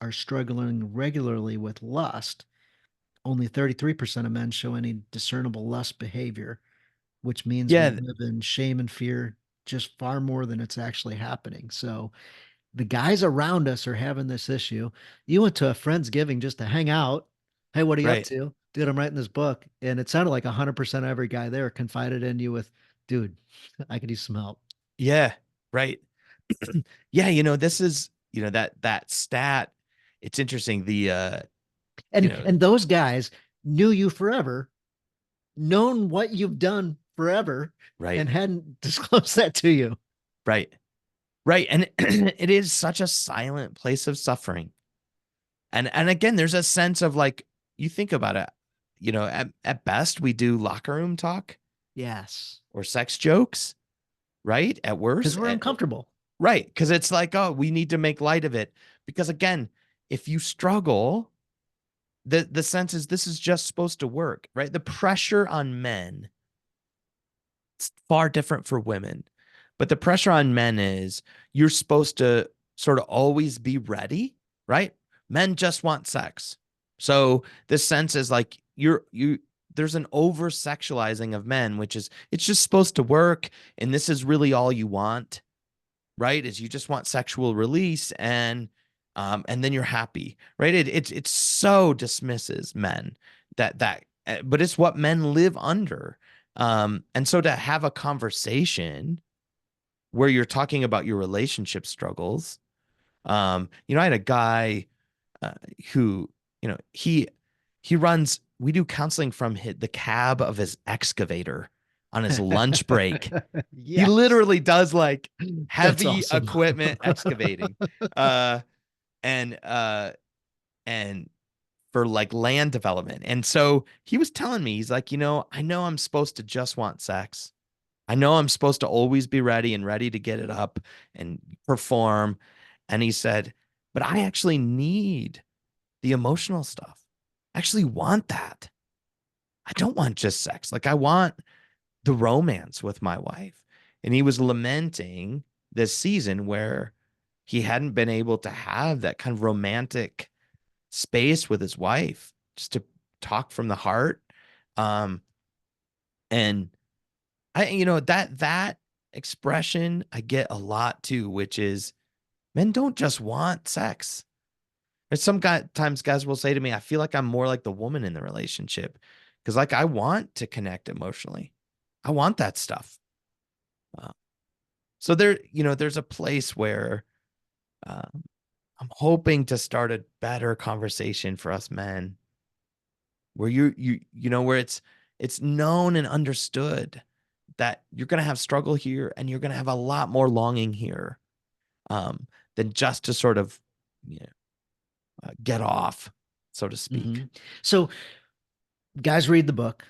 are struggling regularly with lust. Only 33% of men show any discernible lust behavior, which means we Yeah. live in shame and fear just far more than it's actually happening. So the guys around us are having this issue. You went to a Friendsgiving just to hang out. Hey, what are you up Right. to? Dude, I'm writing this book. And it sounded like 100% of every guy there confided in you with, dude, I could use some help. Yeah. Right. Yeah. This is, that stat. It's interesting. You And know, and those guys knew you forever, known what you've done forever, right. and hadn't disclosed that to you. Right. Right. And it is such a silent place of suffering. And again, there's a sense of like, you think about it, at best we do locker room talk Yes. or sex jokes, right? At Because worst. we're uncomfortable. Right. Because it's like, oh, we need to make light of it. Because again, if you struggle, the sense is this is just supposed to work, right? The pressure on men, it's far different for women. But the pressure on men is you're supposed to sort of always be ready, right? Men just want sex. So this sense is like there's an over sexualizing of men, which is it's just supposed to work, and this is really all you want, right? Is you just want sexual release and then you're happy, right? It's so dismisses men but it's what men live under. And so to have a conversation where you're talking about your relationship struggles, I had a guy uh, who, he runs, we do counseling from the cab of his excavator on his lunch break. He Yes, literally does like that's heavy awesome. equipment excavating. Uh and and for like land development. And so he was telling me, he's like, I know I'm supposed to just want sex. I know I'm supposed to always be ready and ready to get it up and perform. And he said, but I actually need the emotional stuff. I actually want that. I don't want just sex. Like I want the romance with my wife. And he was lamenting this season where he hadn't been able to have that kind of romantic space with his wife just to talk from the heart. Um, and that expression I get a lot too, which is men don't just want sex. There's some times guys will say to me, I feel like I'm more like the woman in the relationship because like I want to connect emotionally. I want that stuff. Uh, so there's a place where um, I'm hoping to start a better conversation for us men where where it's known and understood that you're going to have struggle here and you're going to have a lot more longing here um, than just to sort of you know, get off, so to speak. Hmm. So guys read the book,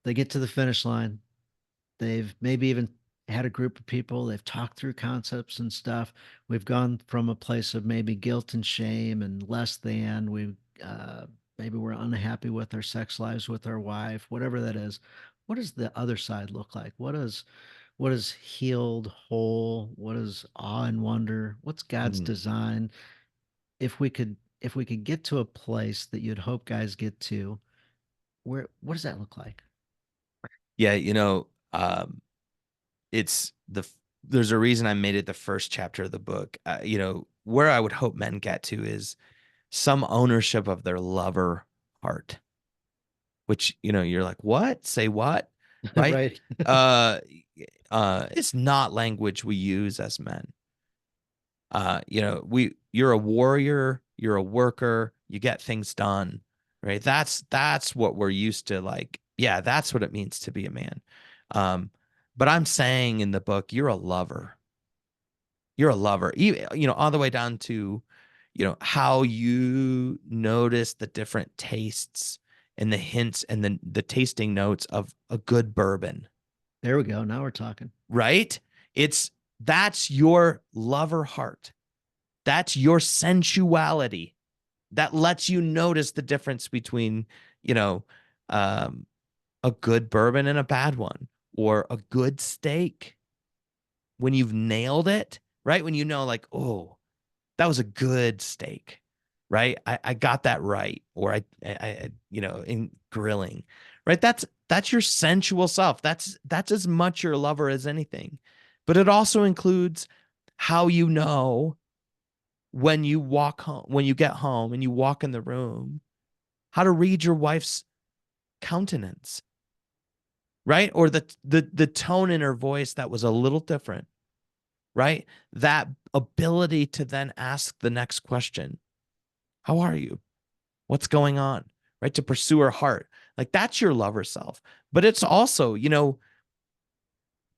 they get to the finish line, they've maybe even had a group of people, they've talked through concepts and stuff. We've gone from a place of maybe guilt and shame and less than. Uh, maybe we're unhappy with our sex lives with our wife, whatever that is. What does the other side look like? What is healed, whole? What is awe and wonder? What's God's Mm. design? If we could get to a place that you'd hope guys get to, where what does that look like? Yeah, it's there's a reason I made it the first chapter of the book. Where I would hope men get to is some ownership of their lover heart, which you're like, what? Say what? Right? Right. Uh, it's not language we use as men. You're a warrior, you're a worker, you get things done, right? That's what we're used to. Like, yeah, that's what it means to be a man. Um, but I'm saying in the book, you're a lover. You're a lover, all the way down to, how you notice the different tastes and the hints and the tasting notes of a good bourbon, There we go. Now we're talking. right? It's that's your lover heart. That's your sensuality that lets you notice the difference between, you know, um, a good bourbon and a bad one, or a good steak when you've nailed it, right? When like, oh, that was a good steak, right? I got that right, or in grilling, right? That's your sensual self. That's as much your lover as anything, but it also includes how when you walk home, when you get home and you walk in the room, how to read your wife's countenance, right? Or the tone in her voice that was a little different, right? That ability to then ask the next question. How are you? What's going on? Right? To pursue her heart. Like that's your lover self. But it's also,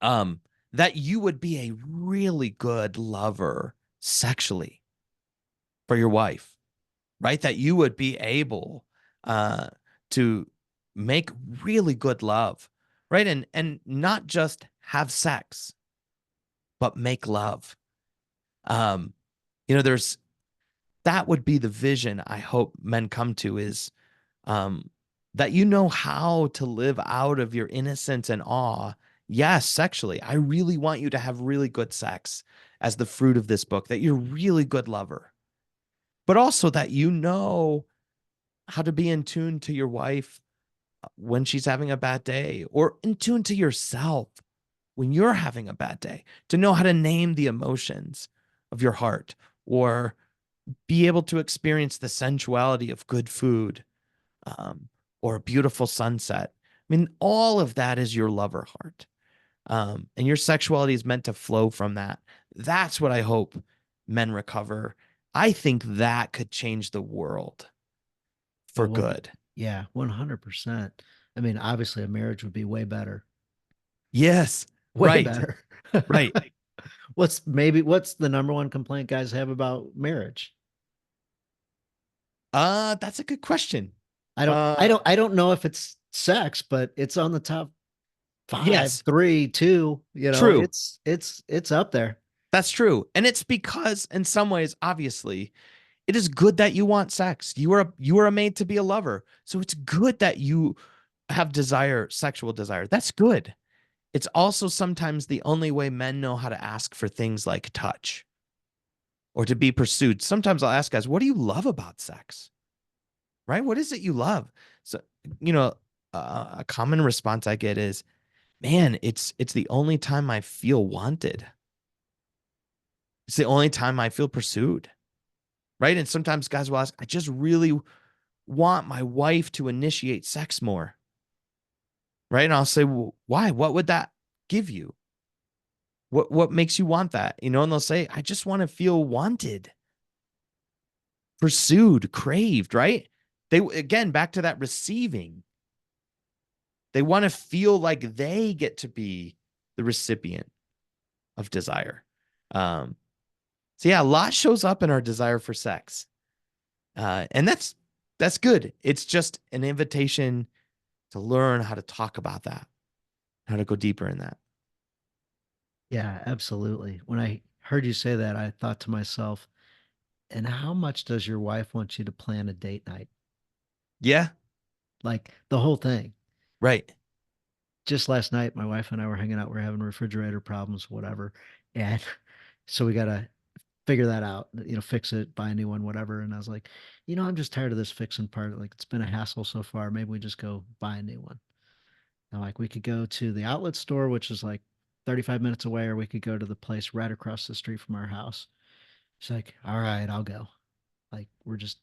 um, that you would be a really good lover sexually for your wife, right? That you would be able uh, to make really good love, right? And not just have sex, but make love. Um, there's that would be the vision I hope men come to is um, that you know how to live out of your innocence and awe. Yes, sexually. I really want you to have really good sex as the fruit of this book, that you're a really good lover, but also that you know how to be in tune to your wife when she's having a bad day, or in tune to yourself when you're having a bad day, to know how to name the emotions of your heart, or be able to experience the sensuality of good food, um, or a beautiful sunset. I mean, all of that is your lover heart. And your sexuality is meant to flow from that. That's what I hope men recover. I think that could change the world Oh, for good. yeah, 100%. I mean, obviously a marriage would be way better. Yes, Way right, better. right. What's the number one complaint guys have about marriage? That's a good question. I don't I Uh, don't I don't know if it's sex, but it's on the top five, yes, three, two, true. it's up there. That's true. And it's because in some ways, obviously, it is good that you want sex. You are made to be a lover. So it's good that you have desire, sexual desire. That's good. It's also sometimes the only way men know how to ask for things like touch or to be pursued. Sometimes I'll ask guys, what do you love about sex? Right? What is it you love? So, you know, a common response I get is, man, it's the only time I feel wanted. It's the only time I feel pursued. Right? And sometimes guys will ask, I just really want my wife to initiate sex more. Right? And I'll say, well, why? What would that give you? What makes you want that? And they'll say, I just want to feel wanted, pursued, craved, right? They again back to that receiving. They want to feel like they get to be the recipient of desire. Um, so yeah, a lot shows up in our desire for sex. And that's good. It's just an invitation to learn how to talk about that, how to go deeper in that. Yeah, absolutely. When I heard you say that, I thought to myself, and how much does your wife want you to plan a date night? Yeah, Like the whole thing. right. Just last night, my wife and I were hanging out. We're having refrigerator problems, whatever. And so we got to figure that out, fix it, buy a new one, whatever. And I was like, I'm just tired of this fixing part. Like it's been a hassle so far. Maybe we just go buy a new one. And like we could go to the outlet store, which is like 35 minutes away, or we could go to the place right across the street from our house. She's like, all right, I'll go. Like we're just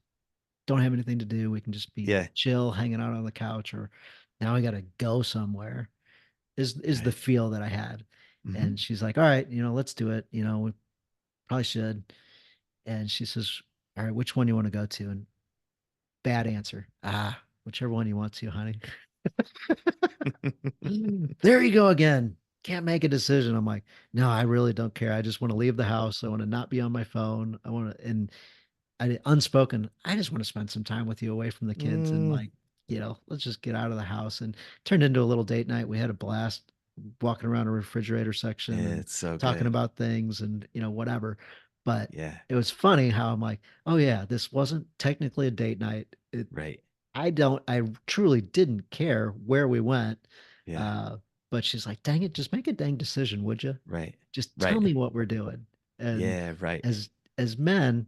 don't have anything to do. We can just be Yeah, chill, hanging out on the couch, or now I got to go somewhere. Is the right. feel that I had. Mm-hmm. And she's like, all right, let's do it. We probably should. And she says, all right, which one do you want to go to? And bad answer. Ah, whichever one you want to, honey. There you go again. Can't make a decision. I'm like, no, I really don't care. I just want to leave the house. I want to not be on my phone. I want to, and unspoken, I just want to spend some time with you away from the kids and Mm, like, let's just get out of the house and turned into a little date night. We had a blast walking around a refrigerator section and it's so talking good. about things and, whatever. But Yeah, it was funny how I'm like, oh yeah, this wasn't technically a date night. right. I truly didn't care where we went. Yeah, Uh, but she's like, dang it, just make a dang decision, would you? right. Just tell Right. me what we're doing. And Yeah, right. as men,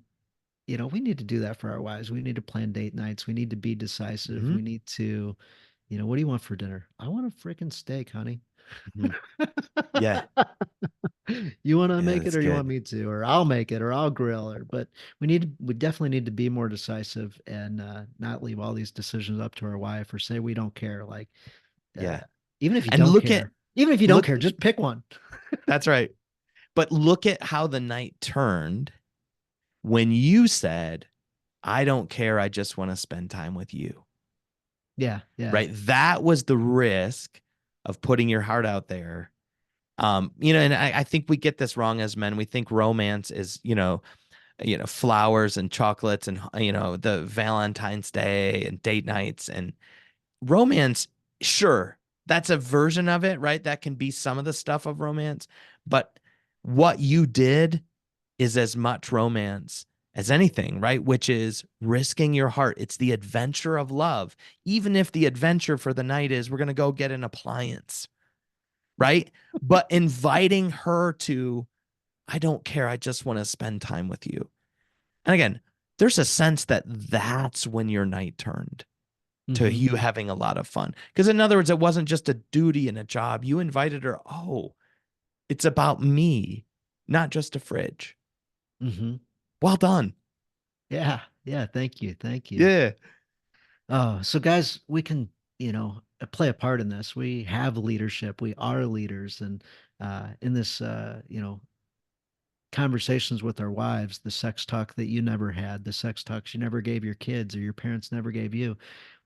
we need to do that for our wives. We need to plan date nights. We need to be decisive. Hmm. We need to, what do you want for dinner? I want a freaking steak, honey. Hmm. Yeah, You want to yeah, make it that's or you want good. me to, or I'll make it or I'll grill or, but we definitely need to be more decisive and not leave all these decisions up to our wife or say we don't care. Like, uh, Yeah. even if you And don't care, even if you don't look, care, just pick one. that's right. But look at how the night turned when you said, I don't care. I just want to spend time with you. Yeah. Yeah. Right. That was the risk of putting your heart out there. And I think we get this wrong as men. We think romance is, flowers and chocolates and, the Valentine's Day and date nights and romance. Sure. That's a version of it, right? That can be some of the stuff of romance. But what you did is as much romance as anything, right? Which is risking your heart. It's the adventure of love. Even if the adventure for the night is we're going to go get an appliance, right? But inviting her to, I don't care. I just want to spend time with you. And again, there's a sense that that's when your night turned to Hmm. you having a lot of fun. Because, in other words, it wasn't just a duty and a job. You invited her, oh, it's about me, not just a fridge. Hmm. Well done. Yeah. Yeah. Thank you. Thank you. Yeah. Oh, so guys, we can, play a part in this. We have leadership. We are leaders. And in this, conversations with our wives, the sex talk that you never had, the sex talks you never gave your kids or your parents never gave you,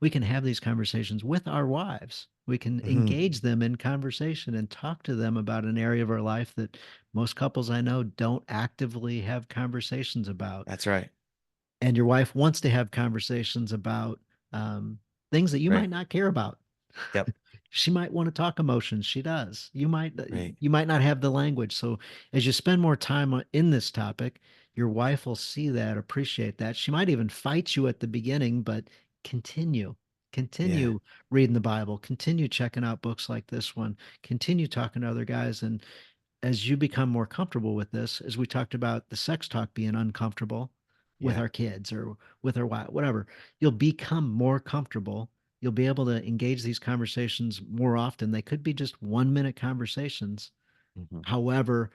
we can have these conversations with our wives. We can Mhm. engage them in conversation and talk to them about an area of our life that most couples I know don't actively have conversations about. That's right. And your wife wants to have conversations about um, things that you Right. might not care about. Yep. She might want to talk emotions. She does. Right. You might not have the language. So as you spend more time in this topic, your wife will see that, appreciate that. She might even fight you at the beginning, but continue. Yeah. Continue reading the Bible, continue checking out books like this one, continue talking to other guys. And as you become more comfortable with this, as we talked about the sex talk being uncomfortable with Yeah. our kids or with our wife, whatever, you'll become more comfortable. You'll be able to engage these conversations more often. They could be just 1 minute conversations. Mhm. However,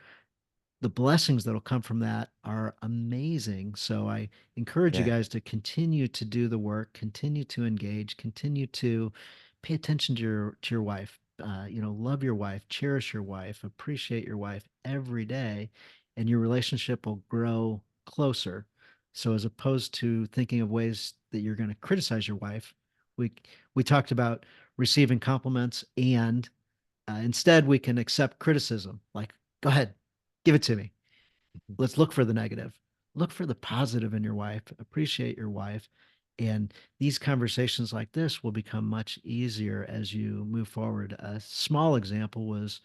the blessings that'll come from that are amazing. So I encourage you Yeah. guys to continue to do the work, continue to engage, continue to pay attention to your wife. Love your wife, cherish your wife, appreciate your wife every day, and your relationship will grow closer. So as opposed to thinking of ways that you're going to criticize your wife, we we talked about receiving compliments and instead, we can accept criticism. Like, go ahead, give it to me. Mhm. Let's look for the negative. Look for the positive in your wife. Appreciate your wife. And these conversations like this will become much easier as you move forward. A small example was,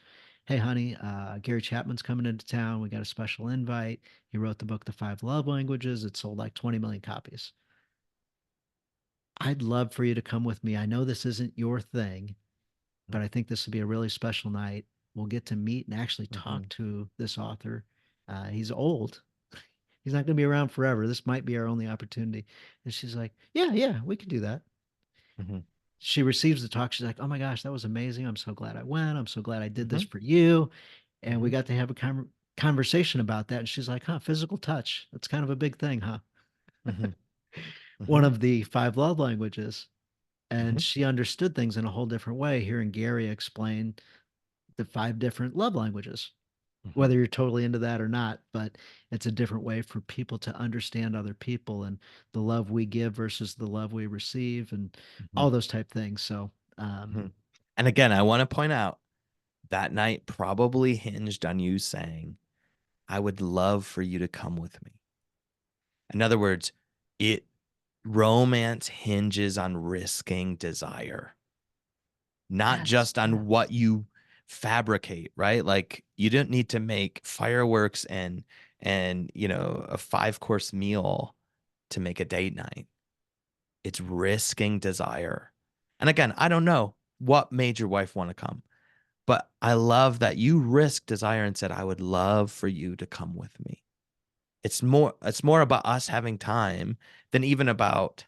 hey, honey, Gary Chapman's coming into town. We got a special invite. He wrote the book, The Five Love Languages. It sold like 20 million copies. I'd love for you to come with me. I know this isn't your thing, but I think this would be a really special night. We'll get to meet and actually talk Mhm. to this author. He's old. He's not going to be around forever. This might be our only opportunity. And she's like, yeah, yeah, we can do that. Mhm. She receives the talk. She's like, oh my gosh, that was amazing. I'm so glad I went. I'm so glad I did this Mhm. for you. And we Mhm. got to have a conversation about that. And she's like, huh, physical touch. That's kind of a big thing, huh? Mhm. One Mhm. of the five love languages. And Mhm. she understood things in a whole different way. Hearing Gary explain the five different love languages, Mhm. whether you're totally into that or not, but it's a different way for people to understand other people and the love we give versus the love we receive and Mhm. all those type things. So, Mhm. And again, I want to point out that night probably hinged on you saying, I would love for you to come with me. In other words, it romance hinges on risking desire, not yes, just on yes, what you fabricate, right? Like you didn't need to make fireworks and a 5 course meal to make a date night. It's risking desire. And again, I don't know what made your wife want to come, but I love that you risked desire and said, I would love for you to come with me. It's more about us having time than even about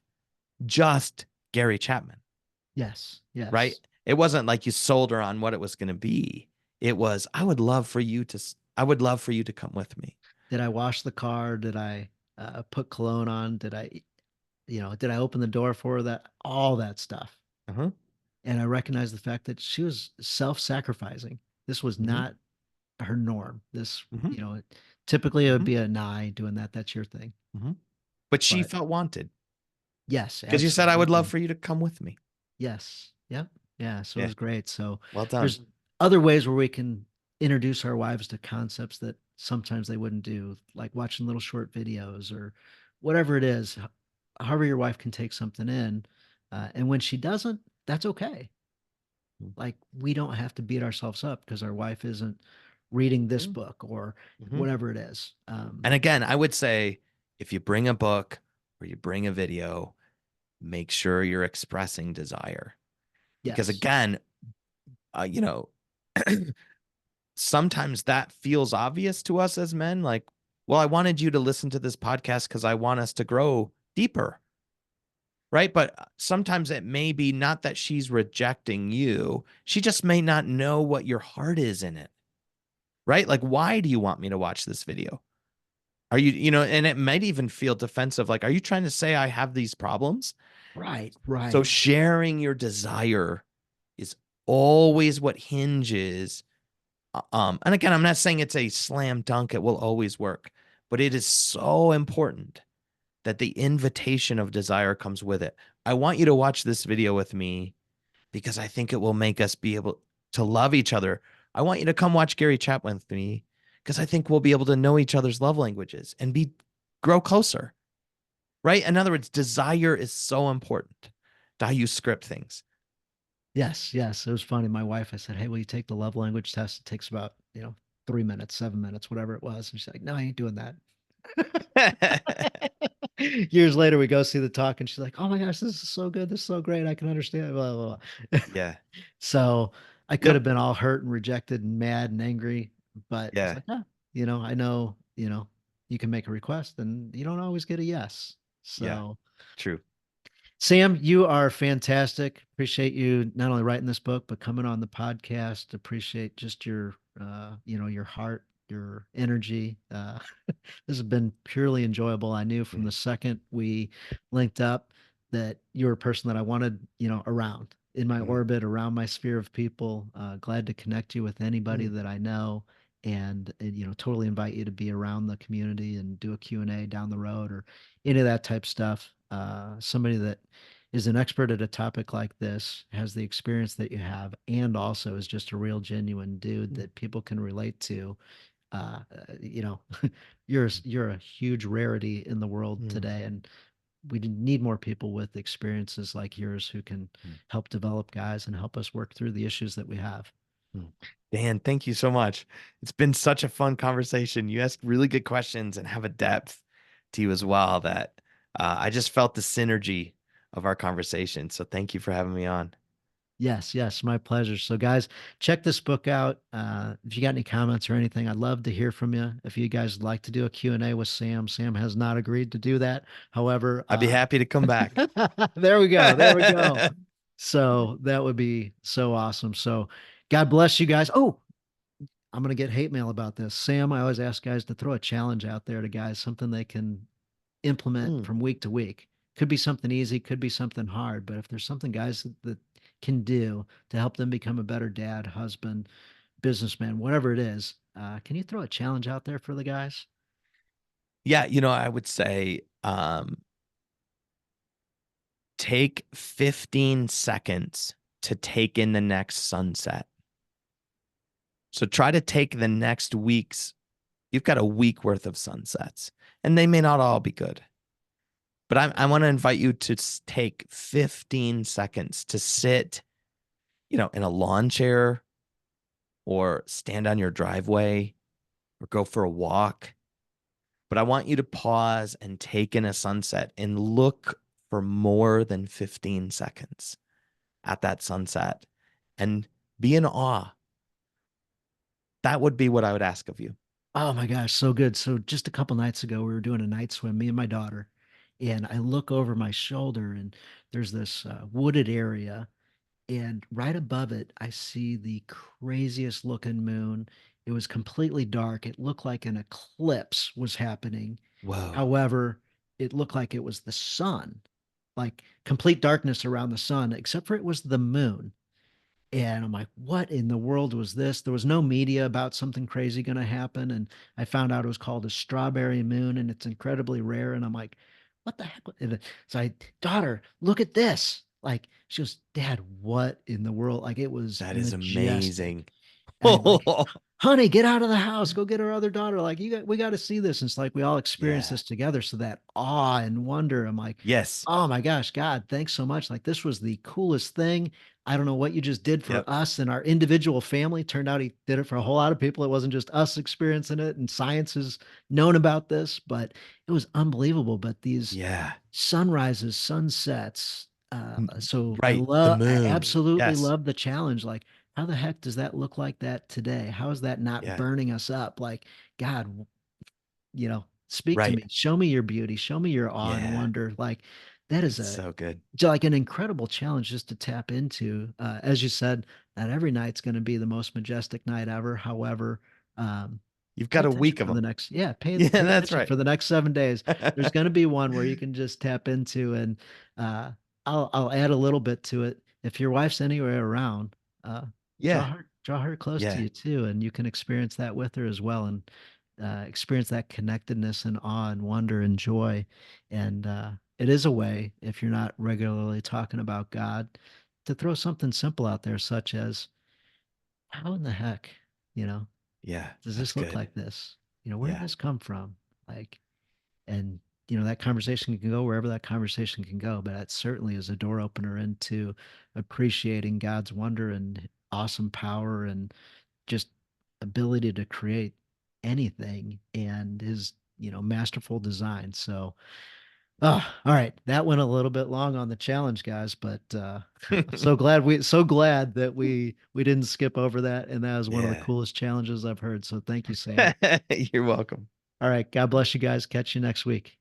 just Gary Chapman, yes, right? yes. It wasn't like you sold her on what it was going to be. It was, I would love for you to come with me. Did I wash the car? Did I put cologne on? Did I open the door for her? That all that stuff. Uh-huh. And I recognized the fact that she was self-sacrificing. This was Mm-hmm. not her norm. This, Mm-hmm. typically it would Mm-hmm. be a nigh doing that. That's your thing. Mm-hmm. But she But felt wanted yes, because you said, I would love absolutely. for you to come with me. Yes. Yep. Yeah. So it Yeah. was great. So Well done. there's other ways where we can introduce our wives to concepts that sometimes they wouldn't do, like watching little short videos or whatever it is. However, your wife can take something in. And when she doesn't, that's okay. Mhm. Like we don't have to beat ourselves up because our wife isn't reading this Mm-hmm. book or Mm-hmm. whatever it is. And again, I would say if you bring a book or you bring a video, make sure you're expressing desire. Because Yes. again, you know, sometimes that feels obvious to us as men. Like, well, I wanted you to listen to this podcast because I want us to grow deeper. Right. But sometimes it may be not that she's rejecting you. She just may not know what your heart is in it. Right. Like, why do you want me to watch this video? Are you, and it might even feel defensive. Like, are you trying to say I have these problems? Right. So Right. sharing your desire is always what hinges. And again, I'm not saying it's a slam dunk, it will always work, but it is so important that the invitation of desire comes with it. I want you to watch this video with me because I think it will make us be able to love each other. I want you to come watch Gary Chapman with me because I think we'll be able to know each other's love languages and be grow closer. Right? In other words, desire is so important to how you script things. Yes. Yes. It was funny. My wife, I said, "Hey, will you take the love language test? It takes about, 3 minutes, 7 minutes, whatever it was." And she's like, "No, I ain't doing that." Years later, we go see the talk, and she's like, "Oh my gosh, this is so good. This is so great. I can understand." Blah, blah, blah. Yeah. So I could Yep. have been all hurt and rejected and mad and angry, but I was Yeah. like, "Yeah, I know, you can make a request, and you don't always get a yes." Yeah. So True. Sam, you are fantastic. Appreciate you not only writing this book, but coming on the podcast. Appreciate just your, your heart, your energy. This has been purely enjoyable. I knew from Yeah. the second we linked up that you were a person that I wanted, around in my Mhm. orbit, around my sphere of people. Glad to connect you with anybody Mm. that I know, and totally invite you to be around the community and do a Q&A down the road or any of that type stuff. Somebody that is an expert at a topic like this, has the experience that you have, and also is just a real genuine dude Mm. that people can relate to. uh, you know, you're a huge rarity in the world Mm. today, and we need more people with experiences like yours who can Mm. help develop guys and help us work through the issues that we have. Mm. Dan, thank you so much. It's been such a fun conversation. You ask really good questions and have a depth to you as well that I just felt the synergy of our conversation. So thank you for having me on. Yes, yes, my pleasure. So, guys, check this book out. If you got any comments or anything, I'd love to hear from you. If you guys would like to do a Q&A with Sam, Sam has not agreed to do that. However, I'd be happy to come back. there we go. There we go. So that would be so awesome. So, God bless you guys. Oh, I'm going to get hate mail about this. Sam, I always ask guys to throw a challenge out there to guys, something they can implement Mm. from week to week. Could be something easy, could be something hard, but if there's something guys that can do to help them become a better dad, husband, businessman, whatever it is, can you throw a challenge out there for the guys? Yeah, I would say take 15 seconds to take in the next sunset. So try to take the next week's, you've got a week worth of sunsets, and they may not all be good. But I want to invite you to take 15 seconds to sit, in a lawn chair or stand on your driveway or go for a walk. But I want you to pause and take in a sunset and look for more than 15 seconds at that sunset and be in awe. That would be what I would ask of you. Oh my gosh, so good. So just a couple nights ago, we were doing a night swim, me and my daughter, and I look over my shoulder and there's this wooded area. And right above it, I see the craziest looking moon. It was completely dark. It looked like an eclipse was happening. Whoa. However, it looked like it was the sun, like complete darkness around the sun, except for it was the moon. And I'm like, what in the world was this? There was no media about something crazy going to happen. And I found out it was called a strawberry moon and it's incredibly rare. And I'm like, what the heck? So daughter, look at this. Like, she goes, Dad, what in the world? Like, it was That is majestic. amazing. And I like, honey, get out of the house, go get our other daughter. Like, we got to see this. And it's like we all experience Yeah. this together. So that awe and wonder, I'm like, Yes. oh my gosh, God, thanks so much. Like, this was the coolest thing. I don't know what you just did for Yep. us and our individual family. Turned out he did it for a whole lot of people. It wasn't just us experiencing it, and science has known about this, but it was unbelievable. But these Yeah. sunrises, sunsets. So Right. The I moon. absolutely Yes. love the challenge. Like, how the heck does that look like that today? How is that not Yeah. burning us up? Like, God, speak to Right. me. Show me your beauty. Show me your awe and Yeah. wonder. Like, that is It's so good. like an incredible challenge just to tap into. As you said, not every night's going to be the most majestic night ever. However, um, You've pay got a attention week of for the them. next, Yeah, pay that's attention right. for the next 7 days. There's going to be one where you can just tap into, and uh, I'll add a little bit to it. If your wife's anywhere around, uh, Yeah. draw her close to Yeah. you too, and you can experience that with her as well, and experience that connectedness and awe and wonder and joy. And it is a way, if you're not regularly talking about God, to throw something simple out there, such as, how in the heck, you know, Yeah. does That's this look good. like this? Where did Yeah. this come from? Like, and that conversation can go wherever that conversation can go, but that certainly is a door opener into appreciating God's wonder and awesome power and just ability to create anything, and his, masterful design. So, all right, that went a little bit long on the challenge, guys, but so glad that we didn't skip over that, and that was one of the Yeah. coolest challenges I've heard. So thank you, Sam. You're welcome. All right, God bless you guys. Catch you next week.